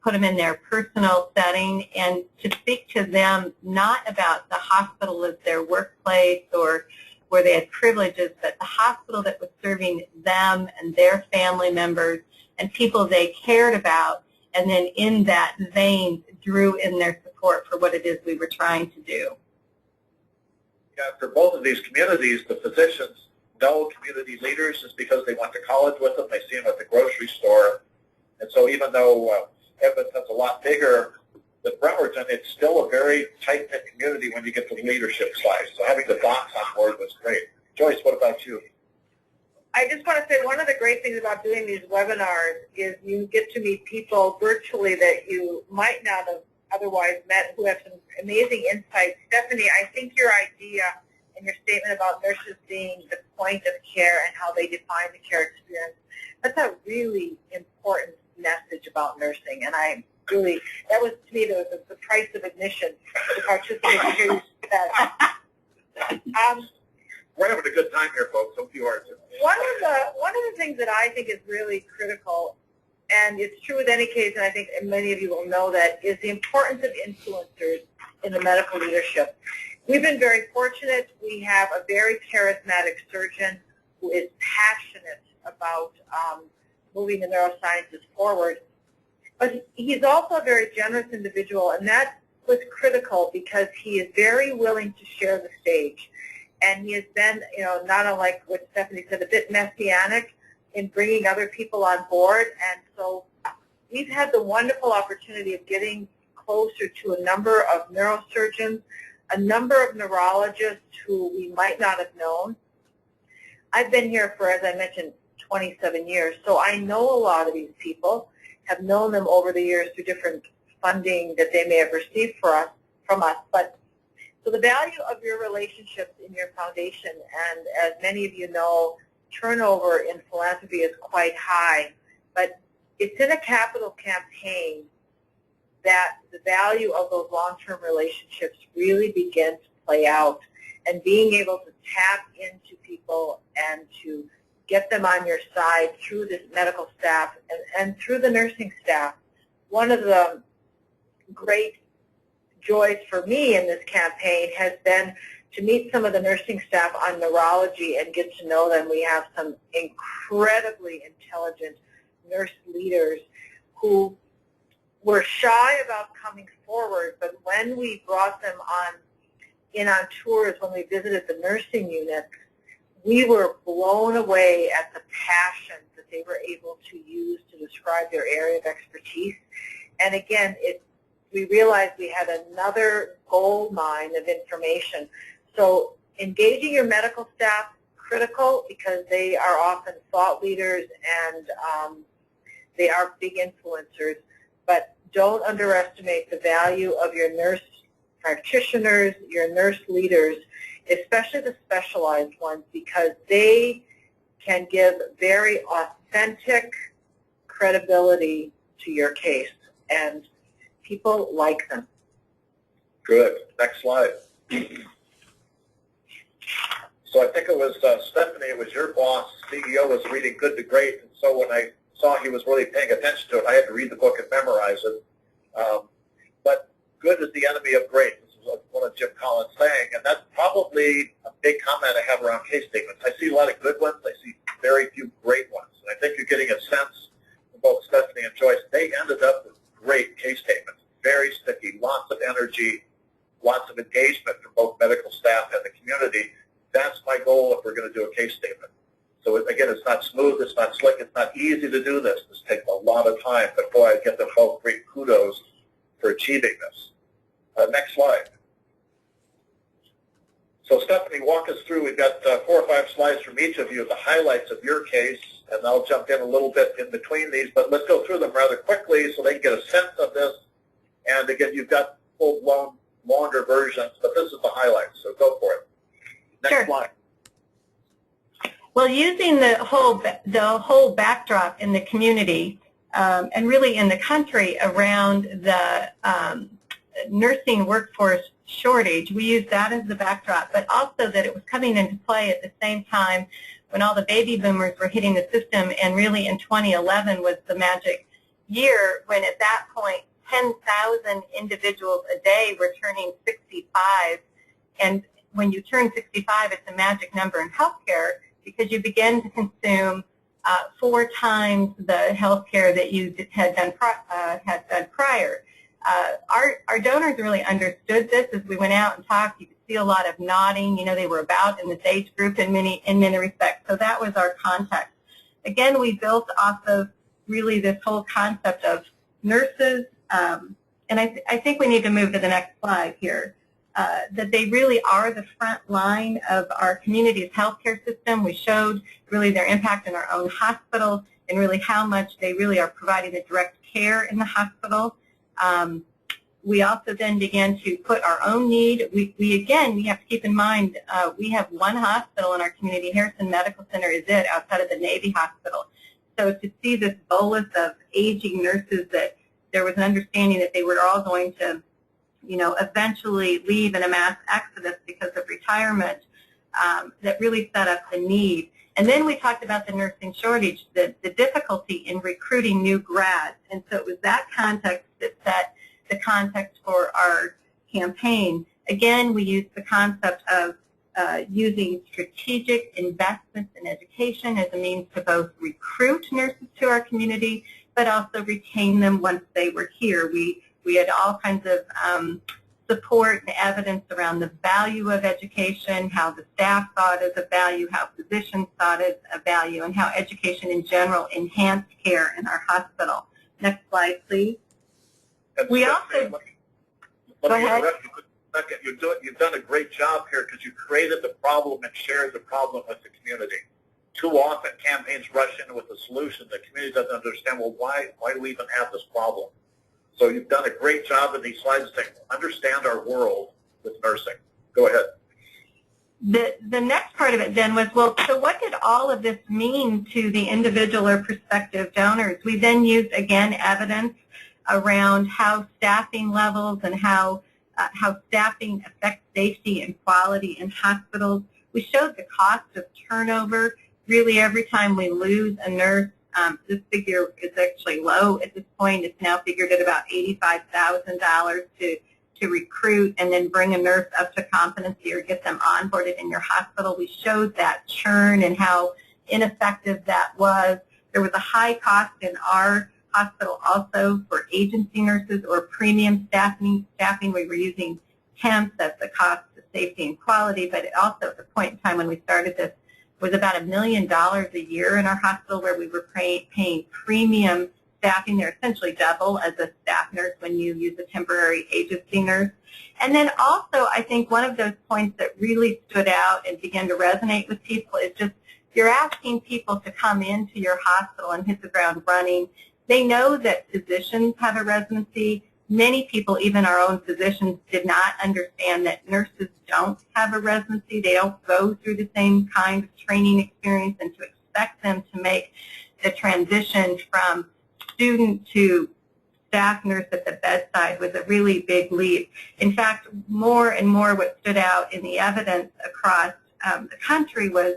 put them in their personal setting, and to speak to them not about the hospital as their workplace or where they had privileges, but the hospital that was serving them and their family members and people they cared about, and then in that vein drew in their support for what it is we were trying to do. Yeah, for both of these communities, the physicians know community leaders just because they went to college with them, they see them at the grocery store, and so even though Edmonton's a lot bigger than Bremerton, it's still a very tight-knit community when you get to the leadership side. So having the docs on board was great. Joyce, what about you? I just want to say one of the great things about doing these webinars is you get to meet people virtually that you might not have otherwise met, who have some amazing insights. Stephanie, I think your idea and your statement about nurses being the point of care and how they define the care experience, that's a really important message about nursing. And I really, that was to me the price of admission to participate in hear you say that. We're having a good time here, folks. Hope you are too. One of the things that I think is really critical, and it's true with any case, and I think many of you will know that, is the importance of influencers in the medical leadership. We've been very fortunate. We have a very charismatic surgeon who is passionate about moving the neurosciences forward. But he's also a very generous individual, and that was critical because he is very willing to share the stage. And he has been, not unlike what Stephanie said, a bit messianic in bringing other people on board. And so we've had the wonderful opportunity of getting closer to a number of neurosurgeons, a number of neurologists who we might not have known. I've been here for, as I mentioned, 27 years, so I know a lot of these people, have known them over the years through different funding that they may have received from us. But so the value of your relationships in your foundation, and as many of you know, turnover in philanthropy is quite high, but it's in a capital campaign that the value of those long-term relationships really begin to play out, and being able to tap into people and to get them on your side through this medical staff and through the nursing staff. One of the great joys for me in this campaign has been to meet some of the nursing staff on neurology and get to know them. We have some incredibly intelligent nurse leaders who were shy about coming forward, but when we brought them on tours, when we visited the nursing units, we were blown away at the passion that they were able to use to describe their area of expertise. And again, we realized we had another gold mine of information. So engaging your medical staff, critical, because they are often thought leaders and they are big influencers. But don't underestimate the value of your nurse practitioners, your nurse leaders, especially the specialized ones, because they can give very authentic credibility to your case, and people like them. Good. Next slide. So I think it was Stephanie, it was your boss, CEO, was reading Good to Great, and so when I saw he was really paying attention to it. I had to read the book and memorize it. But good is the enemy of great. This is one of Jim Collins' saying, and that's probably a big comment I have around case statements. I see a lot of good ones. I see very few great ones. And I think you're getting a sense from both Stephanie and Joyce. They ended up with great case statements, very sticky, lots of energy, lots of engagement from both medical staff and the community. That's my goal if we're going to do a case statement. So again, it's not smooth, it's not slick, it's not easy to do this. This takes a lot of time, but boy, I give them both great kudos for achieving this. Next slide. So Stephanie, walk us through. We've got 4 or 5 slides from each of you, the highlights of your case, and I'll jump in a little bit in between these, but let's go through them rather quickly so they can get a sense of this. And again, you've got full-blown, longer versions, but this is the highlights, so go for it. Next slide. Well, using the whole backdrop in the community and really in the country around the nursing workforce shortage, we used that as the backdrop, but also that it was coming into play at the same time when all the baby boomers were hitting the system, and really in 2011 was the magic year when at that point 10,000 individuals a day were turning 65, and when you turn 65, it's a magic number in healthcare because you begin to consume 4 times the healthcare that you had done prior. Our donors really understood this as we went out and talked. You could see a lot of nodding. You know, they were about in this age group in many respects. So that was our context. Again, we built off of really this whole concept of nurses, and I think we need to move to the next slide here. That they really are the front line of our community's healthcare system. We showed really their impact in our own hospital and really how much they really are providing the direct care in the hospital. We also then began to put our own need. We have to keep in mind, we have one hospital in our community. Harrison Medical Center is it outside of the Navy Hospital. So to see this bolus of aging nurses, that there was an understanding that they were all going to, you know, eventually leave in a mass exodus because of retirement, that really set up the need. And then we talked about the nursing shortage, the difficulty in recruiting new grads. And so it was that context that set the context for our campaign. Again, we used the concept of using strategic investments in education as a means to both recruit nurses to our community, but also retain them once they were here. We had all kinds of support and evidence around the value of education, how the staff saw it as a value, how physicians saw it as a value, and how education in general enhanced care in our hospital. Next slide, please. We also... Go ahead. You've done a great job here because you created the problem and shared the problem with the community. Too often campaigns rush in with a solution. The community doesn't understand, well, why do we even have this problem? So you've done a great job in these slides saying, understand our world with nursing. Go ahead. The next part of it then was, well, so what did all of this mean to the individual or prospective donors? We then used, again, evidence around how staffing levels and how staffing affects safety and quality in hospitals. We showed the cost of turnover. Really, every time we lose a nurse, this figure is actually low at this point. It's now figured at about $85,000 to recruit and then bring a nurse up to competency or get them onboarded in your hospital. We showed that churn and how ineffective that was. There was a high cost in our hospital also for agency nurses or premium staffing. We were using temps as the cost of safety and quality, but it also at the point in time when we started this was about $1 million a year in our hospital where we were paying premium staffing. They're essentially double as a staff nurse when you use a temporary agency nurse. And then also I think one of those points that really stood out and began to resonate with people is just you're asking people to come into your hospital and hit the ground running. They know that physicians have a residency. Many people, even our own physicians, did not understand that nurses don't have a residency. They don't go through the same kind of training experience, and to expect them to make the transition from student to staff nurse at the bedside was a really big leap. In fact, more and more what stood out in the evidence across the country was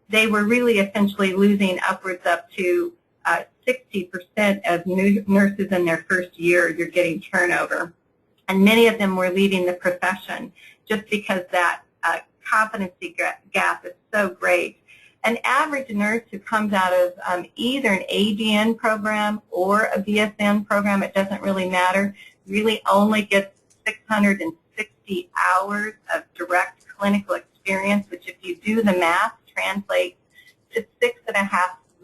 they were really essentially losing upwards up to 60% of new nurses in their first year, you're getting turnover. And many of them were leaving the profession just because that competency gap is so great. An average nurse who comes out of either an ADN program or a BSN program, it doesn't really matter, really only gets 660 hours of direct clinical experience, which if you do the math translates to 6.5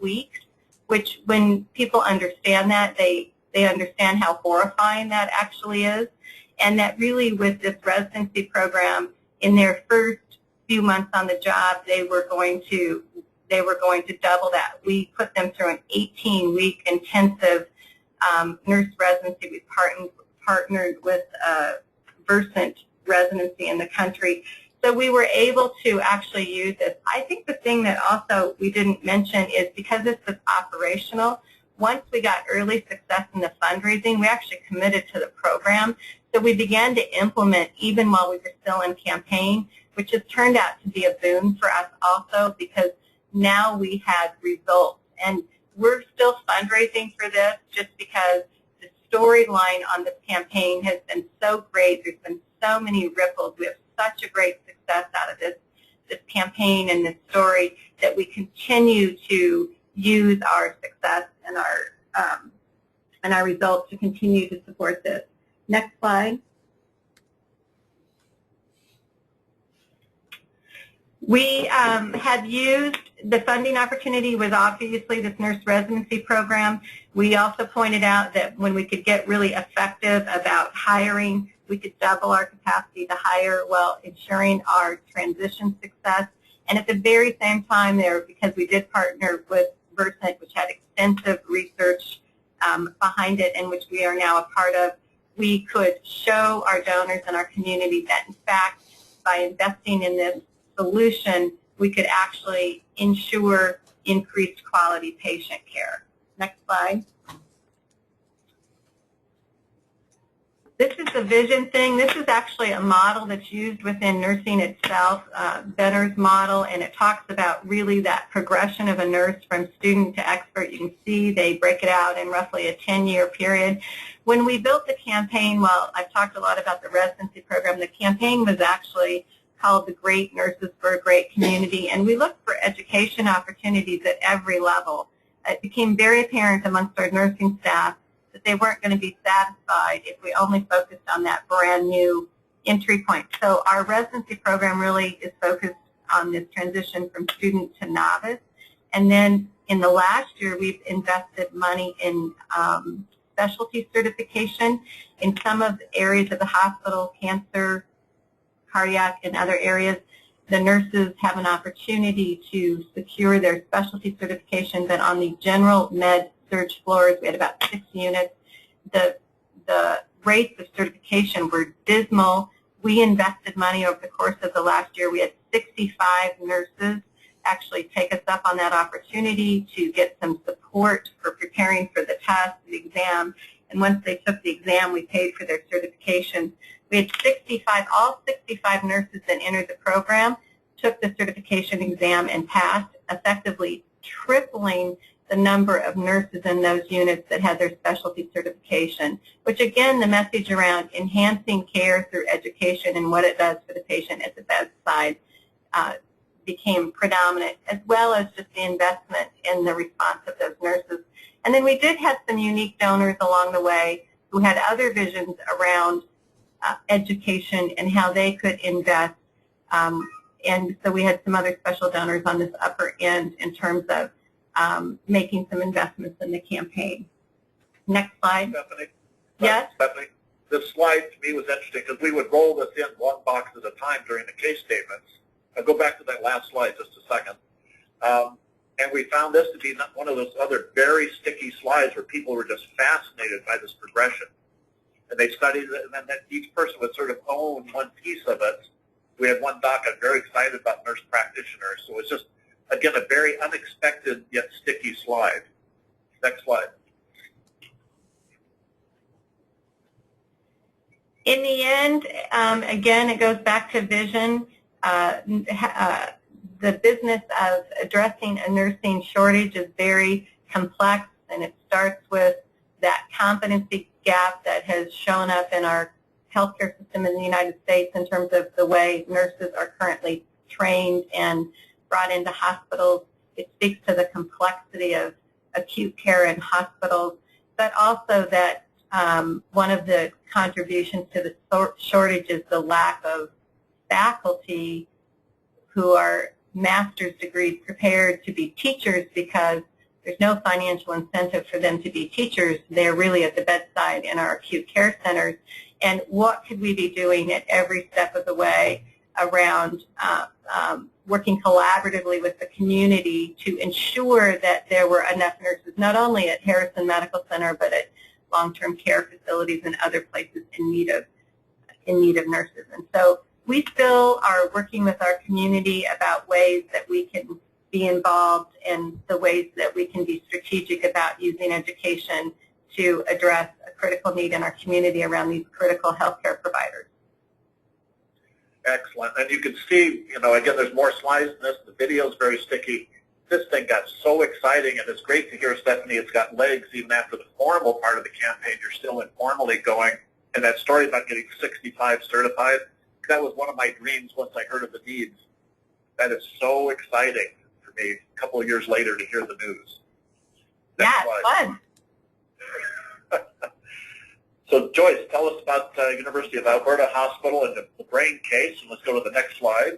weeks, which when people understand that, they understand how horrifying that actually is. And that really with this residency program, in their first few months on the job, they were going to double that. We put them through an 18-week intensive nurse residency. We partnered with Versant residency in the country. So we were able to actually use this. I think the thing that also we didn't mention is because this was operational, once we got early success in the fundraising, we actually committed to the program. So we began to implement even while we were still in campaign, which has turned out to be a boon for us also because now we had results. And we're still fundraising for this just because the storyline on this campaign has been so great. There's been so many ripples. We have such a great success out of this campaign and this story that we continue to use our success and our results to continue to support this. Next slide. We have used the funding opportunity was obviously this nurse residency program. We also pointed out that when we could get really effective about hiring, we could double our capacity to hire while ensuring our transition success. And at the very same time there, because we did partner with Versant, which had extensive research behind it and which we are now a part of, we could show our donors and our community that, in fact, by investing in this solution, we could actually ensure increased quality patient care. Next slide. This is the vision thing. This is actually a model that's used within nursing itself, Benner's model, and it talks about really that progression of a nurse from student to expert. You can see they break it out in roughly a 10-year period. When we built the campaign, well, I've talked a lot about the residency program. The campaign was actually called The Great Nurses for a Great Community, and we looked for education opportunities at every level. It became very apparent amongst our nursing staff that they weren't going to be satisfied if we only focused on that brand new entry point. So our residency program really is focused on this transition from student to novice. And then in the last year, we've invested money in specialty certification in some of the areas of the hospital, cancer, cardiac, and other areas. The nurses have an opportunity to secure their specialty certification, but on the general med surge floors, we had about 6 units. The rates of certification were dismal. We invested money over the course of the last year. We had 65 nurses actually take us up on that opportunity to get some support for preparing for the test, the exam, and once they took the exam, we paid for their certification. We had 65, all 65 nurses that entered the program took the certification exam and passed, effectively tripling the number of nurses in those units that had their specialty certification, which again, the message around enhancing care through education and what it does for the patient at the bedside became predominant, as well as just the investment in the response of those nurses. And then we did have some unique donors along the way who had other visions around education and how they could invest. And so we had some other special donors on this upper end in terms of making some investments in the campaign. Next slide. Stephanie? Yes? Stephanie, this slide to me was interesting because we would roll this in one box at a time during the case statements. I'll go back to that last slide just a second. And we found this to be one of those other very sticky slides where people were just fascinated by this progression. And they studied it, and then each person would sort of own one piece of it. We had one doc I'm very excited about nurse practitioners. So it's just, again, a very unexpected yet sticky slide. Next slide. In the end, again, it goes back to vision. The business of addressing a nursing shortage is very complex. And it starts with that competency gap that has shown up in our healthcare system in the United States in terms of the way nurses are currently trained and brought into hospitals. It speaks to the complexity of acute care in hospitals, but also that one of the contributions to the shortage is the lack of faculty who are master's degree prepared to be teachers, because there's no financial incentive for them to be teachers. They're really at the bedside in our acute care centers. And what could we be doing at every step of the way around working collaboratively with the community to ensure that there were enough nurses, not only at Harrison Medical Center, but at long-term care facilities and other places in need of nurses. And so we still are working with our community about ways that we can be involved and the ways that we can be strategic about using education to address a critical need in our community around these critical healthcare providers. Excellent. And you can see, again, there's more slides in this. The video is very sticky. This thing got so exciting, and it's great to hear, Stephanie, it's got legs even after the formal part of the campaign. You're still informally going. And that story about getting 65 certified, that was one of my dreams once I heard of the needs. That is so exciting for me a couple of years later to hear the news. Yeah, it's fun. So, Joyce, tell us about University of Alberta Hospital and the brain case, and let's go to the next slide.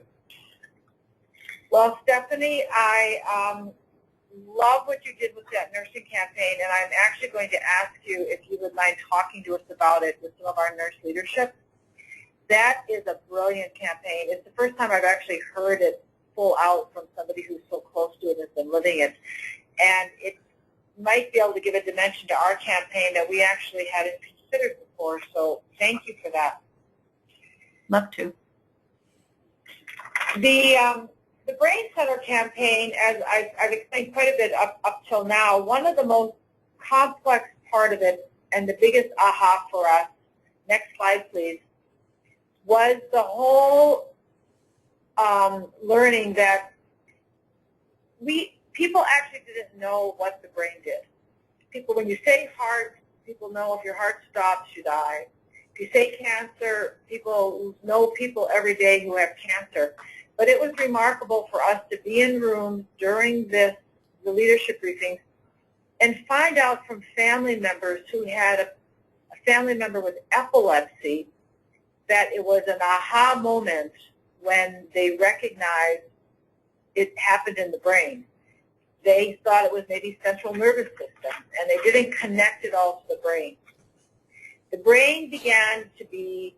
Well, Stephanie, I love what you did with that nursing campaign, and I'm actually going to ask you if you would mind talking to us about it with some of our nurse leadership. That is a brilliant campaign. It's the first time I've actually heard it full out from somebody who's so close to it and has been living it. And it might be able to give a dimension to our campaign that we actually hadn't considered before. So thank you for that. Love to. The Brain Center campaign, as I've explained quite a bit up till now, one of the most complex part of it and the biggest aha for us, next slide please, was the whole learning that people actually didn't know what the brain did. People, when you say heart, people know if your heart stops, you die. If you say cancer, people know people every day who have cancer. But it was remarkable for us to be in rooms during the leadership briefings and find out from family members who had a family member with epilepsy that it was an aha moment when they recognized it happened in the brain. They thought it was maybe central nervous system, and they didn't connect it all to the brain. The brain began to be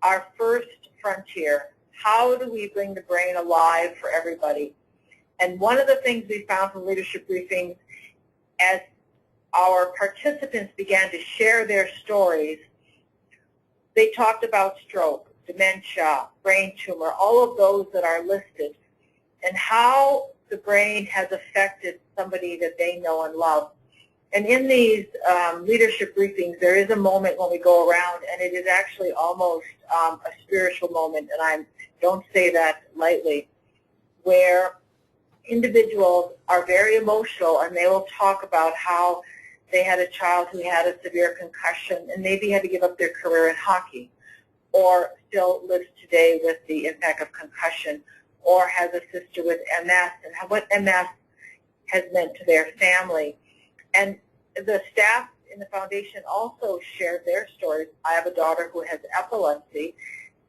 our first frontier. How do we bring the brain alive for everybody? And one of the things we found from leadership briefings, as our participants began to share their stories, they talked about stroke, dementia, brain tumor, all of those that are listed, and how the brain has affected somebody that they know and love. And in these leadership briefings, there is a moment when we go around, and it is actually almost a spiritual moment, and I don't say that lightly, where individuals are very emotional, and they will talk about how they had a child who had a severe concussion and maybe had to give up their career in hockey, or still lives today with the impact of concussion, or has a sister with MS and what MS has meant to their family. And the staff in the foundation also shared their stories. I have a daughter who has epilepsy,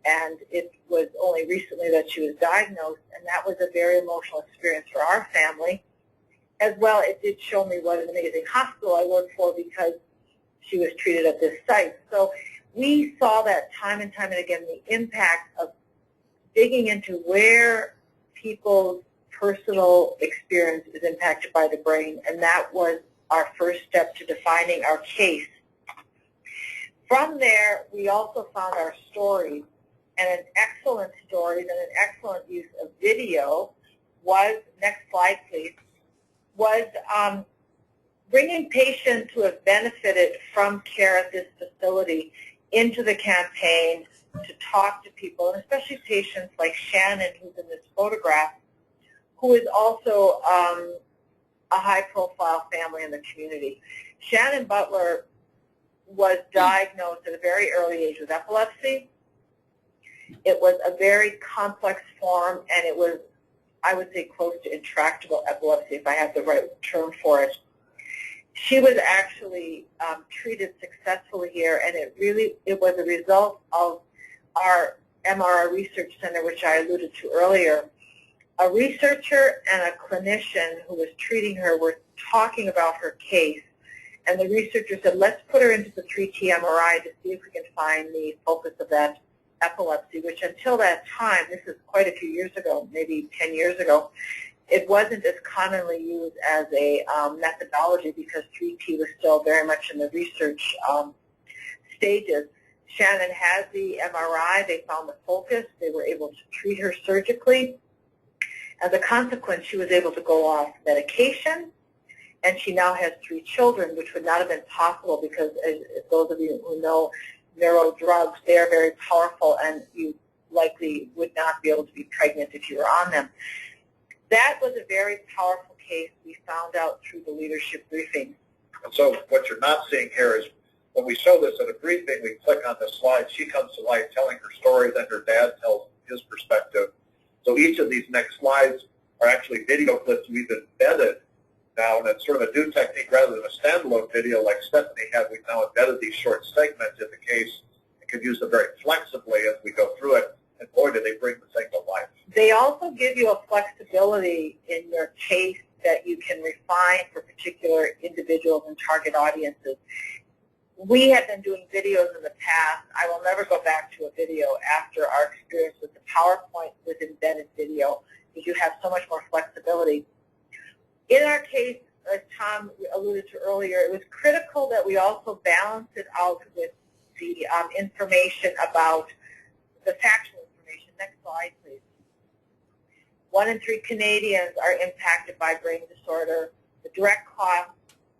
and it was only recently that she was diagnosed, and that was a very emotional experience for our family. As well, it did show me what an amazing hospital I worked for because she was treated at this site. So we saw that time and time and again, the impact of digging into where people's personal experience is impacted by the brain, and that was our first step to defining our case. From there, we also found our stories, and an excellent stories and an excellent use of video was, next slide please, was bringing patients who have benefited from care at this facility into the campaign to talk to people, and especially patients like Shannon, who's in this photograph, who is also a high-profile family in the community. Shannon Butler was diagnosed at a very early age with epilepsy. It was a very complex form, and it was, I would say, close to intractable epilepsy, if I have the right term for it. She was actually treated successfully here, and it was a result of our MRI Research Center, which I alluded to earlier. A researcher and a clinician who was treating her were talking about her case, and the researcher said, let's put her into the 3T MRI to see if we can find the focus of that epilepsy, which until that time, this is quite a few years ago, maybe 10 years ago, it wasn't as commonly used as a methodology because 3T was still very much in the research stages. Shannon had the MRI. They found the focus. They were able to treat her surgically. As a consequence, she was able to go off medication, and she now has 3 children, which would not have been possible because, as those of you who know neuro drugs, they are very powerful, and you likely would not be able to be pregnant if you were on them. That was a very powerful case we found out through the leadership briefing. And so what you're not seeing here is when we show this at a briefing, we click on the slide. She comes to life telling her story, then her dad tells his perspective. So each of these next slides are actually video clips we've embedded now, and it's sort of a new technique rather than a standalone video like Stephanie had. We've now embedded these short segments in the case and can use them very flexibly as we go through it. And boy, do they bring the thing to life. They also give you a flexibility in your case that you can refine for particular individuals and target audiences. We have been doing videos in the past. I will never go back to a video after our experience with the PowerPoint with embedded video because you have so much more flexibility. In our case, as Tom alluded to earlier, it was critical that we also balance it out with the information about the factual information. Next slide, please. 1 in 3 Canadians are impacted by brain disorder. The direct cost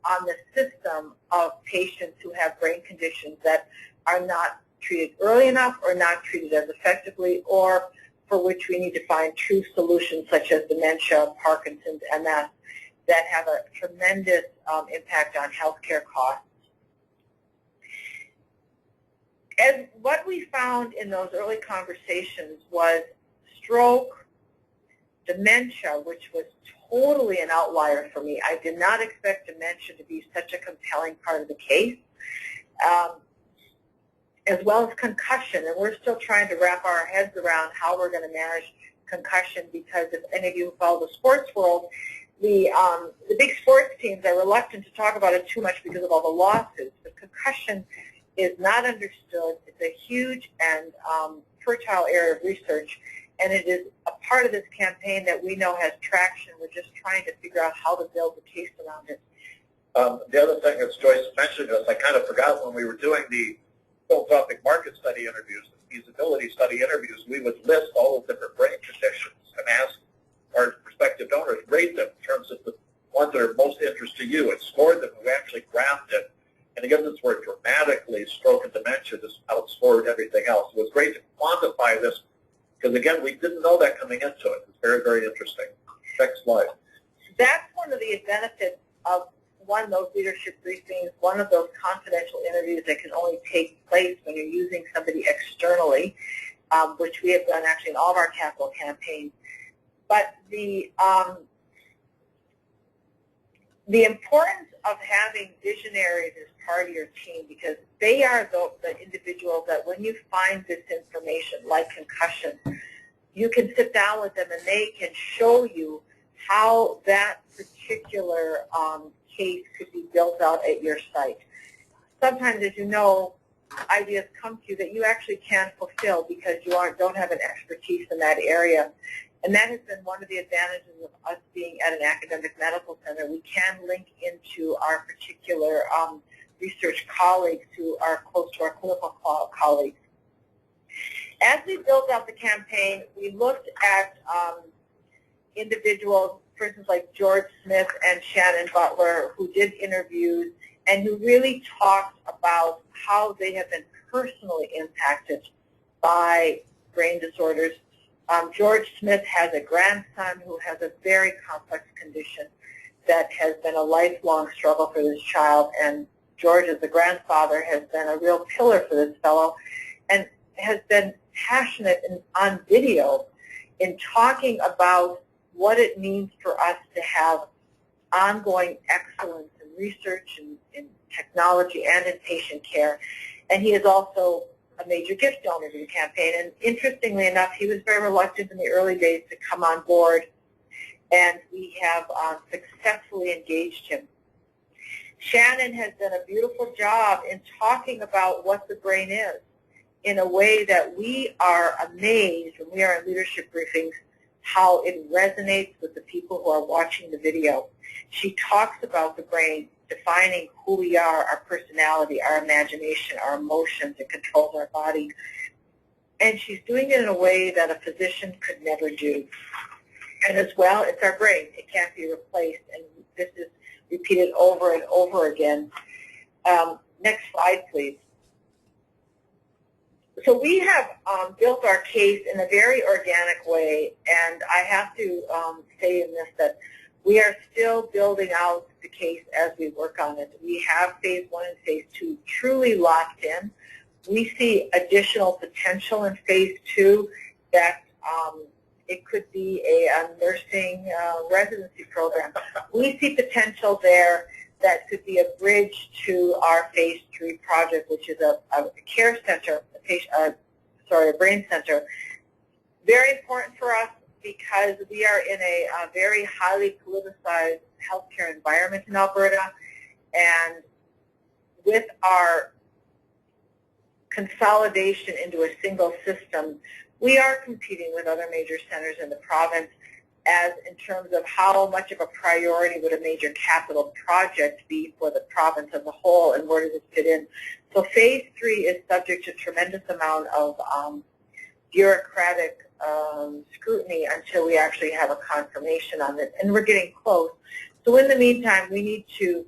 on the system of patients who have brain conditions that are not treated early enough or not treated as effectively, or for which we need to find true solutions such as dementia, Parkinson's, MS, that have a tremendous impact on healthcare costs. And what we found in those early conversations was stroke, dementia, which was totally an outlier for me. I did not expect dementia to be such a compelling part of the case, as well as concussion. And we're still trying to wrap our heads around how we're going to manage concussion because if any of you who follow the sports world, the big sports teams are reluctant to talk about it too much because of all the lawsuits. But concussion is not understood. It's a huge and fertile area of research, and it is a part of this campaign that we know has traction. We're just trying to figure out how to build the case around it. The other thing that Joyce mentioned is I kind of forgot when we were doing the philanthropic market study interviews, the feasibility study interviews, we would list all the different brain conditions and ask our prospective donors, rate them in terms of the ones that are most interest to you, and score them. We actually graphed it. And again, this word dramatically, stroke and dementia just outscored everything else. It was great to quantify this because, again, we didn't know that coming into it. It's very, very interesting. Next slide. That's one of the benefits of one of those leadership briefings, one of those confidential interviews that can only take place when you're using somebody externally, which we have done actually in all of our capital campaigns. But the importance of having visionaries as part of your team, because they are the individuals that when you find this information, like concussion, you can sit down with them and they can show you how that particular case could be built out at your site. Sometimes, as you know, ideas come to you that you actually can fulfill because you don't have an expertise in that area. And that has been one of the advantages of us being at an academic medical center. We can link into our particular research colleagues who are close to our clinical colleagues. As we built out the campaign, we looked at individuals, for instance, like George Smith and Shannon Butler, who did interviews and who really talked about how they have been personally impacted by brain disorders. George Smith has a grandson who has a very complex condition that has been a lifelong struggle for this child, and George, as the grandfather, has been a real pillar for this fellow and has been passionate on video in talking about what it means for us to have ongoing excellence in research and in technology and in patient care. And he is also a major gift donor to the campaign. And interestingly enough, he was very reluctant in the early days to come on board, and we have successfully engaged him. Shannon has done a beautiful job in talking about what the brain is in a way that we are amazed when we are in leadership briefings how it resonates with the people who are watching the video. She talks about the brain defining who we are, our personality, our imagination, our emotions. It controls our body. And she's doing it in a way that a physician could never do. And as well, it's our brain. It can't be replaced. And this is repeated over and over again. Next slide, please. So we have built our case in a very organic way, and I have to say in this that we are still building out the case as we work on it. We have phase 1 and phase 2 truly locked in. We see additional potential in phase 2 that it could be a nursing residency program. We see potential there that could be a bridge to our phase 3 project, which is a care center, a brain center. Very important for us because we are in a very highly politicized healthcare environment in Alberta, and with our consolidation into a single system, we are competing with other major centers in the province as in terms of how much of a priority would a major capital project be for the province as a whole, and where does it fit in. So phase 3 is subject to a tremendous amount of bureaucratic scrutiny until we actually have a confirmation on it, and we're getting close. So in the meantime, we need to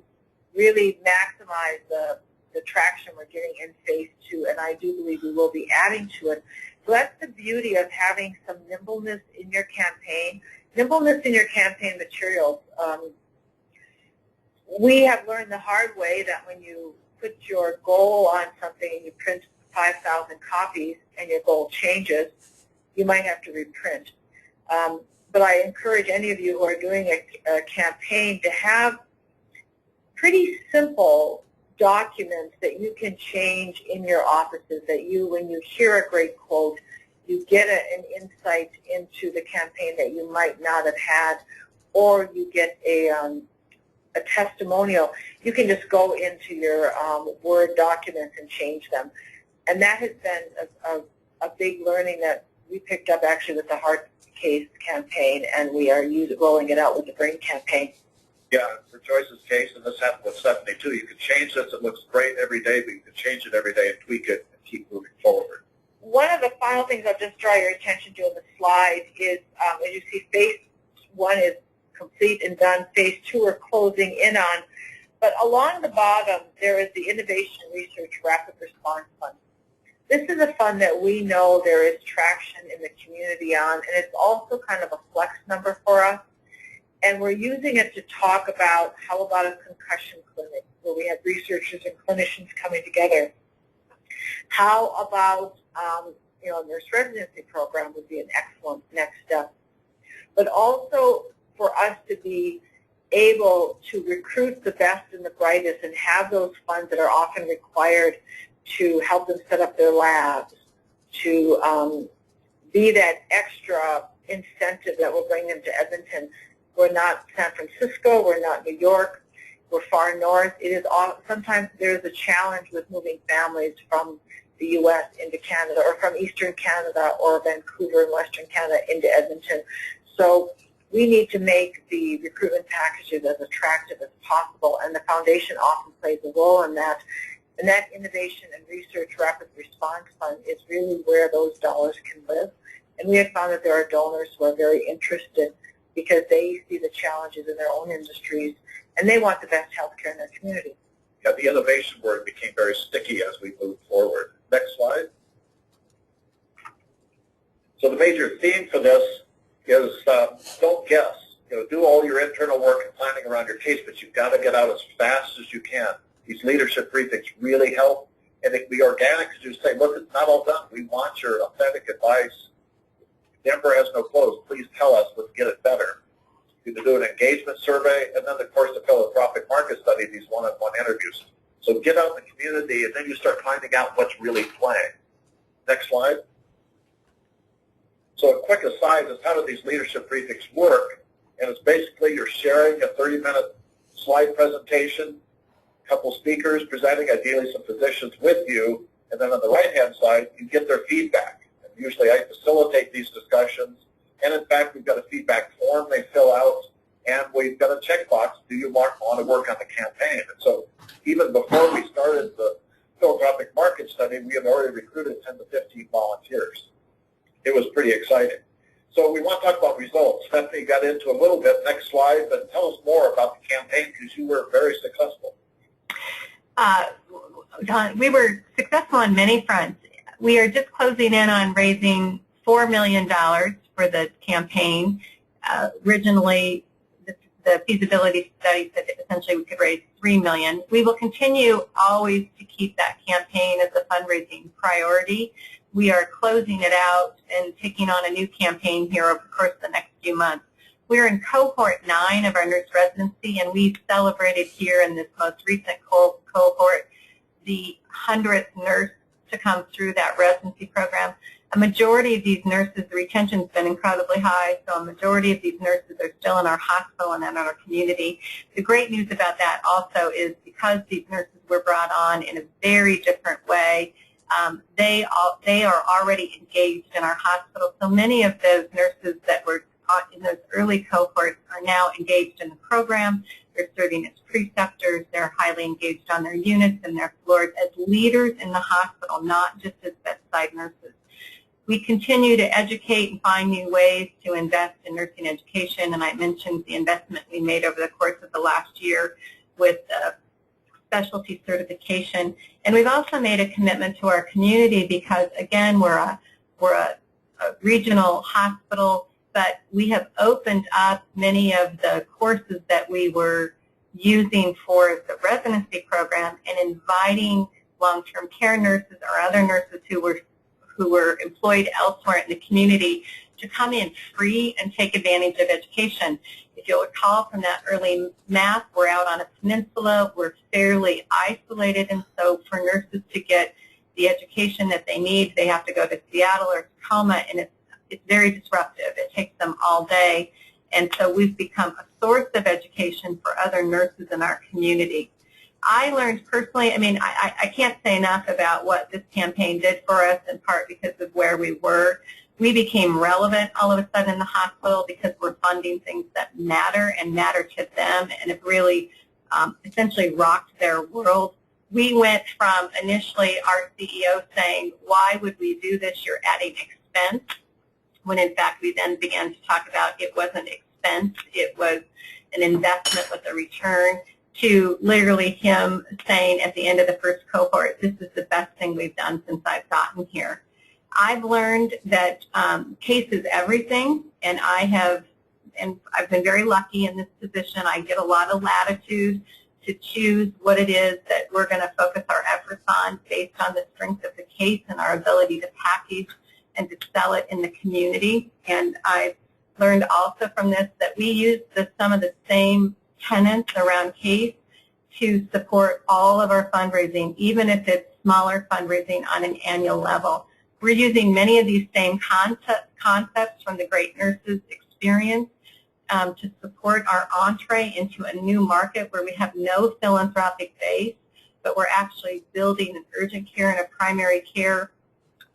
really maximize the traction we're getting in phase 2, and I do believe we will be adding to it. So that's the beauty of having some nimbleness in your campaign, nimbleness in your campaign materials. We have learned the hard way that when you put your goal on something and you print 5,000 copies and your goal changes, you might have to reprint. But I encourage any of you who are doing a campaign to have pretty simple documents that you can change in your offices, that you, when you hear a great quote, you get an insight into the campaign that you might not have had, or you get a testimonial. You can just go into your Word documents and change them. And that has been a big learning that we picked up actually with the Heart Case campaign, and we are rolling it out with the Brain campaign. Yeah, for Joyce's case, and this happened with Stephanie too, you can change this, it looks great every day, but you can change it every day and tweak it and keep moving forward. One of the final things I'll just draw your attention to in the slide is, as you see, phase 1 is complete and done. Phase 2 we're closing in on. But along the bottom, there is the Innovation and Research Rapid Response Fund. This is a fund that we know there is traction in the community on, and it's also kind of a flex number for us. And we're using it to talk about how about a concussion clinic where we have researchers and clinicians coming together. How about a nurse residency program would be an excellent next step. But also for us to be able to recruit the best and the brightest and have those funds that are often required to help them set up their labs, to be that extra incentive that will bring them to Edmonton. We're not San Francisco, we're not New York, we're far north. It is sometimes there's a challenge with moving families from the U.S. into Canada, or from Eastern Canada or Vancouver and Western Canada into Edmonton. So we need to make the recruitment packages as attractive as possible, and the foundation often plays a role in that. And that Innovation and Research Rapid Response Fund is really where those dollars can live. And we have found that there are donors who are very interested because they see the challenges in their own industries, and they want the best healthcare in their community. Yeah, the innovation word became very sticky as we moved forward. Next slide. So the major theme for this is don't guess. do all your internal work and planning around your case, but you've got to get out as fast as you can. These leadership briefings really help, and it can be organic because you say, look, it's not all done. We want your authentic advice. Denver has no clothes. Please tell us. Let's get it better. You can do an engagement survey, and then, of course, the philanthropic market study, these one-on-one interviews. So get out in the community, and then you start finding out what's really playing. Next slide. So a quick aside is how do these leadership briefings work? And it's basically you're sharing a 30-minute slide presentation, a couple speakers presenting, ideally some physicians with you, and then on the right-hand side, you get their feedback. And usually I facilitate these discussions, and in fact, we've got a feedback form they fill out, and we've got a checkbox, do you want to work on the campaign? And so even before we started the philanthropic market study, we had already recruited 10 to 15 volunteers. It was pretty exciting. So we want to talk about results. Stephanie got into a little bit. Next slide, but tell us more about the campaign because you were very successful. We were successful on many fronts. We are just closing in on raising $4 million for the campaign. Originally, the feasibility study said that essentially we could raise $3 million. We will continue always to keep that campaign as a fundraising priority. We are closing it out and taking on a new campaign here over the course of the next few months. We're in cohort 9 of our nurse residency, and we've celebrated here in this most recent cohort the 100th nurse to come through that residency program. A majority of these nurses, the retention's been incredibly high, so a majority of these nurses are still in our hospital and in our community. The great news about that also is because these nurses were brought on in a very different way, they are already engaged in our hospital. So many of those nurses that were taught in those early cohorts are now engaged in the program. They're serving as preceptors. They're highly engaged on their units and their floors as leaders in the hospital, not just as bedside nurses. We continue to educate and find new ways to invest in nursing education, and I mentioned the investment we made over the course of the last year with specialty certification. And we've also made a commitment to our community because, again, we're a regional hospital, but we have opened up many of the courses that we were using for the residency program and inviting long-term care nurses or other nurses who were employed elsewhere in the community to come in free and take advantage of education. If you'll recall from that early map, we're out on a peninsula. We're fairly isolated, and so for nurses to get the education that they need, they have to go to Seattle or Tacoma, and it's very disruptive. It takes them all day, and so we've become a source of education for other nurses in our community. I learned personally, I can't say enough about what this campaign did for us, in part because of where we were. We became relevant all of a sudden in the hospital because we're funding things that matter and matter to them, and it really essentially rocked their world. We went from initially our CEO saying, why would we do this? You're adding expense, when in fact we then began to talk about it wasn't expense, it was an investment with a return, to literally him saying at the end of the first cohort, this is the best thing we've done since I've gotten here. I've learned that case is everything, and I've been very lucky in this position. I get a lot of latitude to choose what it is that we're going to focus our efforts on based on the strength of the case and our ability to package and to sell it in the community. And I've learned also from this that we use some of the same tenets around case to support all of our fundraising, even if it's smaller fundraising on an annual level. We're using many of these same concepts from the Great Nurses experience to support our entree into a new market where we have no philanthropic base, but we're actually building an urgent care and a primary care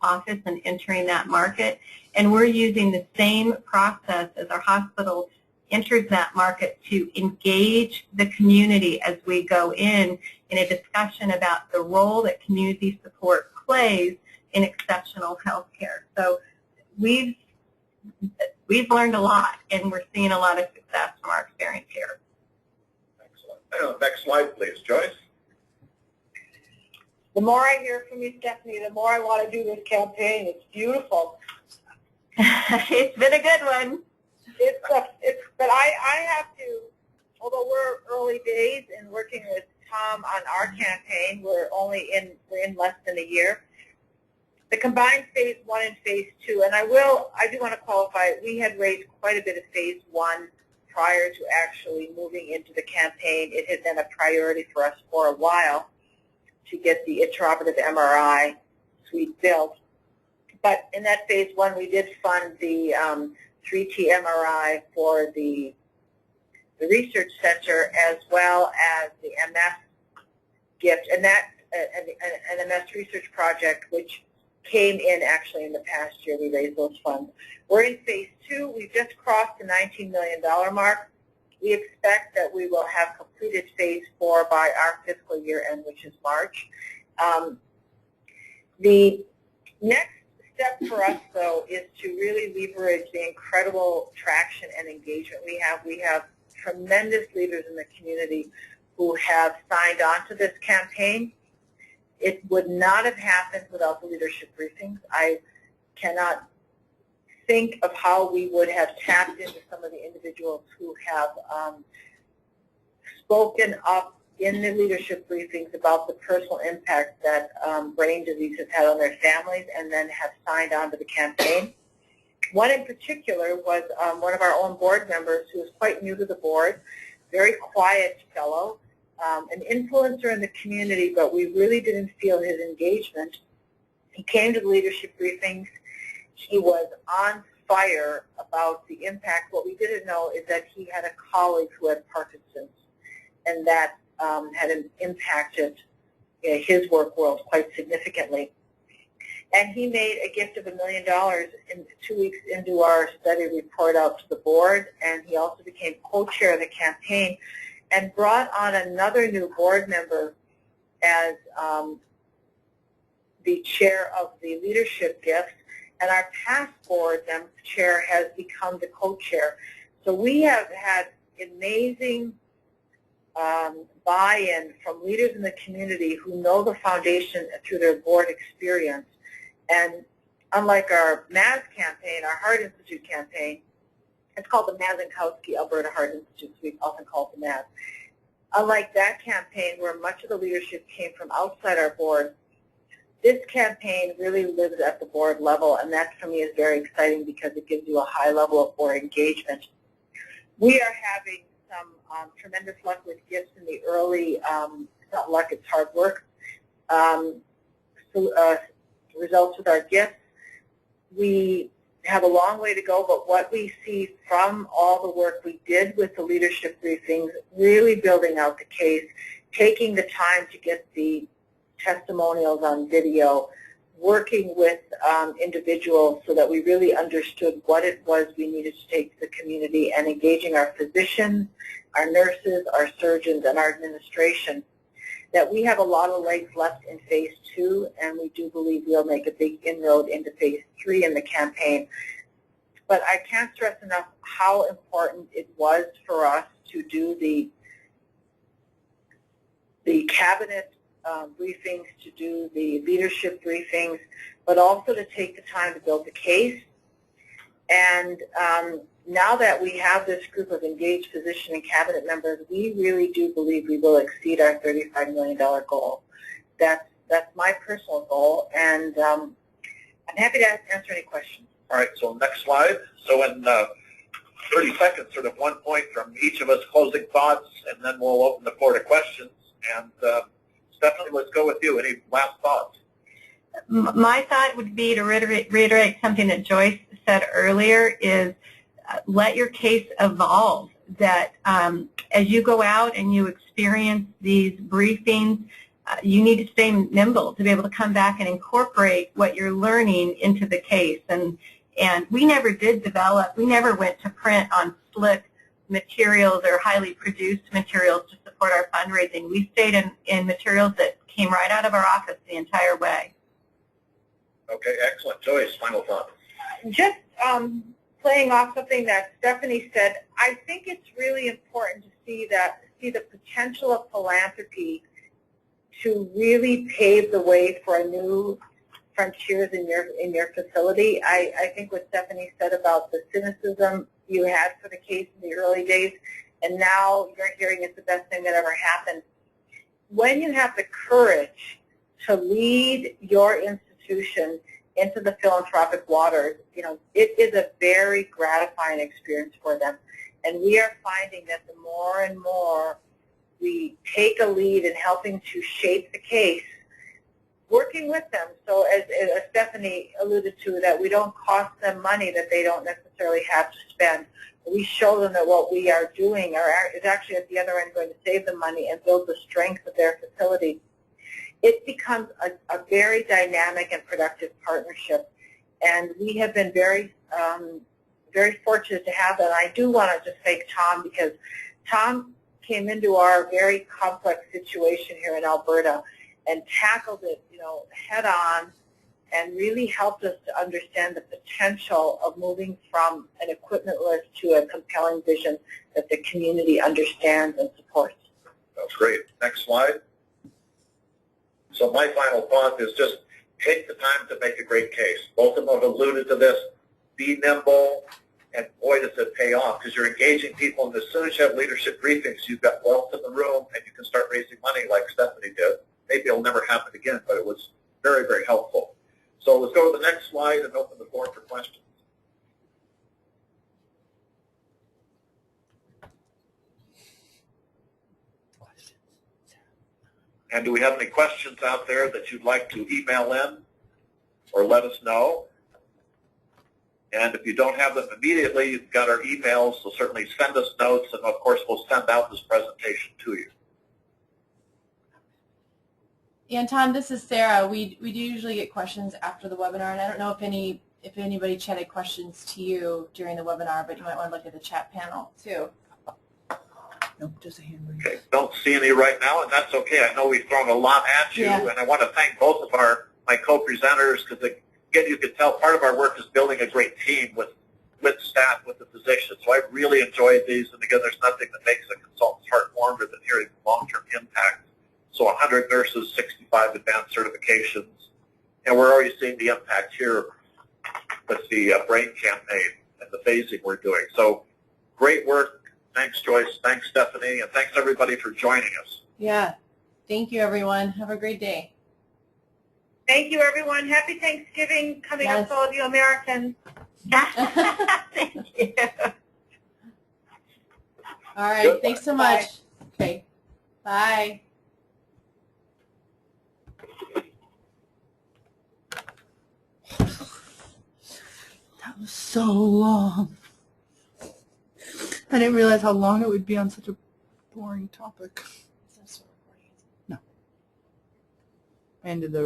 office and entering that market. And we're using the same process as our hospital enters that market to engage the community as we go in a discussion about the role that community support plays in exceptional health care. So we've learned a lot, and we're seeing a lot of success from our experience here. Excellent. Next slide, please, Joyce. The more I hear from you, Stephanie, the more I want to do this campaign. It's beautiful. It's been a good one. But I have to, although we're early days in working with Tom on our campaign, we're in less than a year. The combined phase 1 and phase 2, and I do want to qualify, we had raised quite a bit of phase 1 prior to actually moving into the campaign. It had been a priority for us for a while to get the intraoperative MRI suite built. But in that phase 1, we did fund the 3T MRI for the research center, as well as the MS gift, and that an MS research project, which came in actually in the past year. We raised those funds. We're in phase 2. We've just crossed the $19 million mark. We expect that we will have completed phase 4 by our fiscal year end, which is March. The next step for us, though, is to really leverage the incredible traction and engagement we have. We have tremendous leaders in the community who have signed on to this campaign. It would not have happened without the leadership briefings. I cannot think of how we would have tapped into some of the individuals who have spoken up in the leadership briefings about the personal impact that brain disease has had on their families, and then have signed on to the campaign. One in particular was one of our own board members who is quite new to the board, very quiet fellow, an influencer in the community, but we really didn't feel his engagement. He came to the leadership briefings. He was on fire about the impact. What we didn't know is that he had a colleague who had Parkinson's, and that had impacted his work world quite significantly. And he made a gift of $1 million 2 weeks into our study report out to the board, and he also became co-chair of the campaign and brought on another new board member as the chair of the leadership gift, and our past board chair has become the co-chair. So we have had amazing buy-in from leaders in the community who know the foundation through their board experience. And unlike our MAS campaign, our Heart Institute campaign, it's called the Mazankowski Alberta Heart Institute, so we often call it the MAS. Unlike that campaign, where much of the leadership came from outside our board, this campaign really lives at the board level, and that for me is very exciting because it gives you a high level of board engagement. We are having some tremendous luck with gifts in the early, it's not luck, it's hard work, results with our gifts. We have a long way to go, but what we see from all the work we did with the leadership briefings, really building out the case, taking the time to get the testimonials on video, working with individuals so that we really understood what it was we needed to take to the community, and engaging our physicians, our nurses, our surgeons, and our administration, that we have a lot of legs left in phase 2, and we do believe we'll make a big inroad into phase 3 in the campaign. But I can't stress enough how important it was for us to do the cabinet briefings, to do the leadership briefings, but also to take the time to build the case. And now that we have this group of engaged physician and cabinet members, we really do believe we will exceed our $35 million goal. That's my personal goal, and I'm happy to answer any questions. All right, so next slide. So in 30 seconds, sort of one point from each of us, closing thoughts, and then we'll open the floor to questions. And Stephanie, let's go with you. Any last thoughts? My thought would be to reiterate something that Joyce said earlier, is let your case evolve, that as you go out and you experience these briefings, you need to stay nimble to be able to come back and incorporate what you're learning into the case. And we never did develop, we never went to print on slick materials or highly produced materials to support our fundraising. We stayed in materials that came right out of our office the entire way. Okay, excellent. Joyce, final thought. Just playing off something that Stephanie said, I think it's really important to see the potential of philanthropy to really pave the way for a new frontiers in your facility. I think what Stephanie said about the cynicism, you had for the case in the early days, and now you're hearing it's the best thing that ever happened. When you have the courage to lead your institution into the philanthropic waters, it is a very gratifying experience for them. And we are finding that the more and more we take a lead in helping to shape the case, working with them, so as Stephanie alluded to, that we don't cost them money that they don't necessarily have to spend. We show them that what we are doing is actually at the other end going to save them money and build the strength of their facility. It becomes a very dynamic and productive partnership, and we have been very, very fortunate to have that. And I do want to just thank Tom, because Tom came into our very complex situation here in Alberta and tackled it, head on, and really helped us to understand the potential of moving from an equipment list to a compelling vision that the community understands and supports. That's great. Next slide. So my final thought is just take the time to make a great case. Both of them have alluded to this. Be nimble, and boy, does it pay off, because you're engaging people, and as soon as you have leadership briefings, you've got wealth in the room, and you can start raising money like Stephanie did. Maybe it'll never happen again, but it was very, very helpful. So let's go to the next slide and open the floor for questions. And do we have any questions out there that you'd like to email in or let us know? And if you don't have them immediately, you've got our emails, so certainly send us notes, and of course we'll send out this presentation to you. And Tom, this is Sarah. We do usually get questions after the webinar, and I don't know if anybody chatted questions to you during the webinar, but you might want to look at the chat panel too. Nope, just a hand raise. Okay, don't see any right now, and that's okay. I know we've thrown a lot at you, and I want to thank both of my co-presenters, because again, you can tell part of our work is building a great team with staff, with the physicians. So I really enjoyed these, and again, there's nothing that makes a consultant's heart warmer than hearing long-term impact. So 100 nurses, 65 advanced certifications, and we're already seeing the impact here with the brain campaign and the phasing we're doing. So great work. Thanks, Joyce. Thanks, Stephanie, and thanks everybody for joining us. Yeah. Thank you, everyone. Have a great day. Thank you, everyone. Happy Thanksgiving coming up to all of you Americans. Thank you. All right. Goodbye. Thanks so much. Bye. Okay. Bye. That was so long. I didn't realize how long it would be on such a boring topic. No. I ended the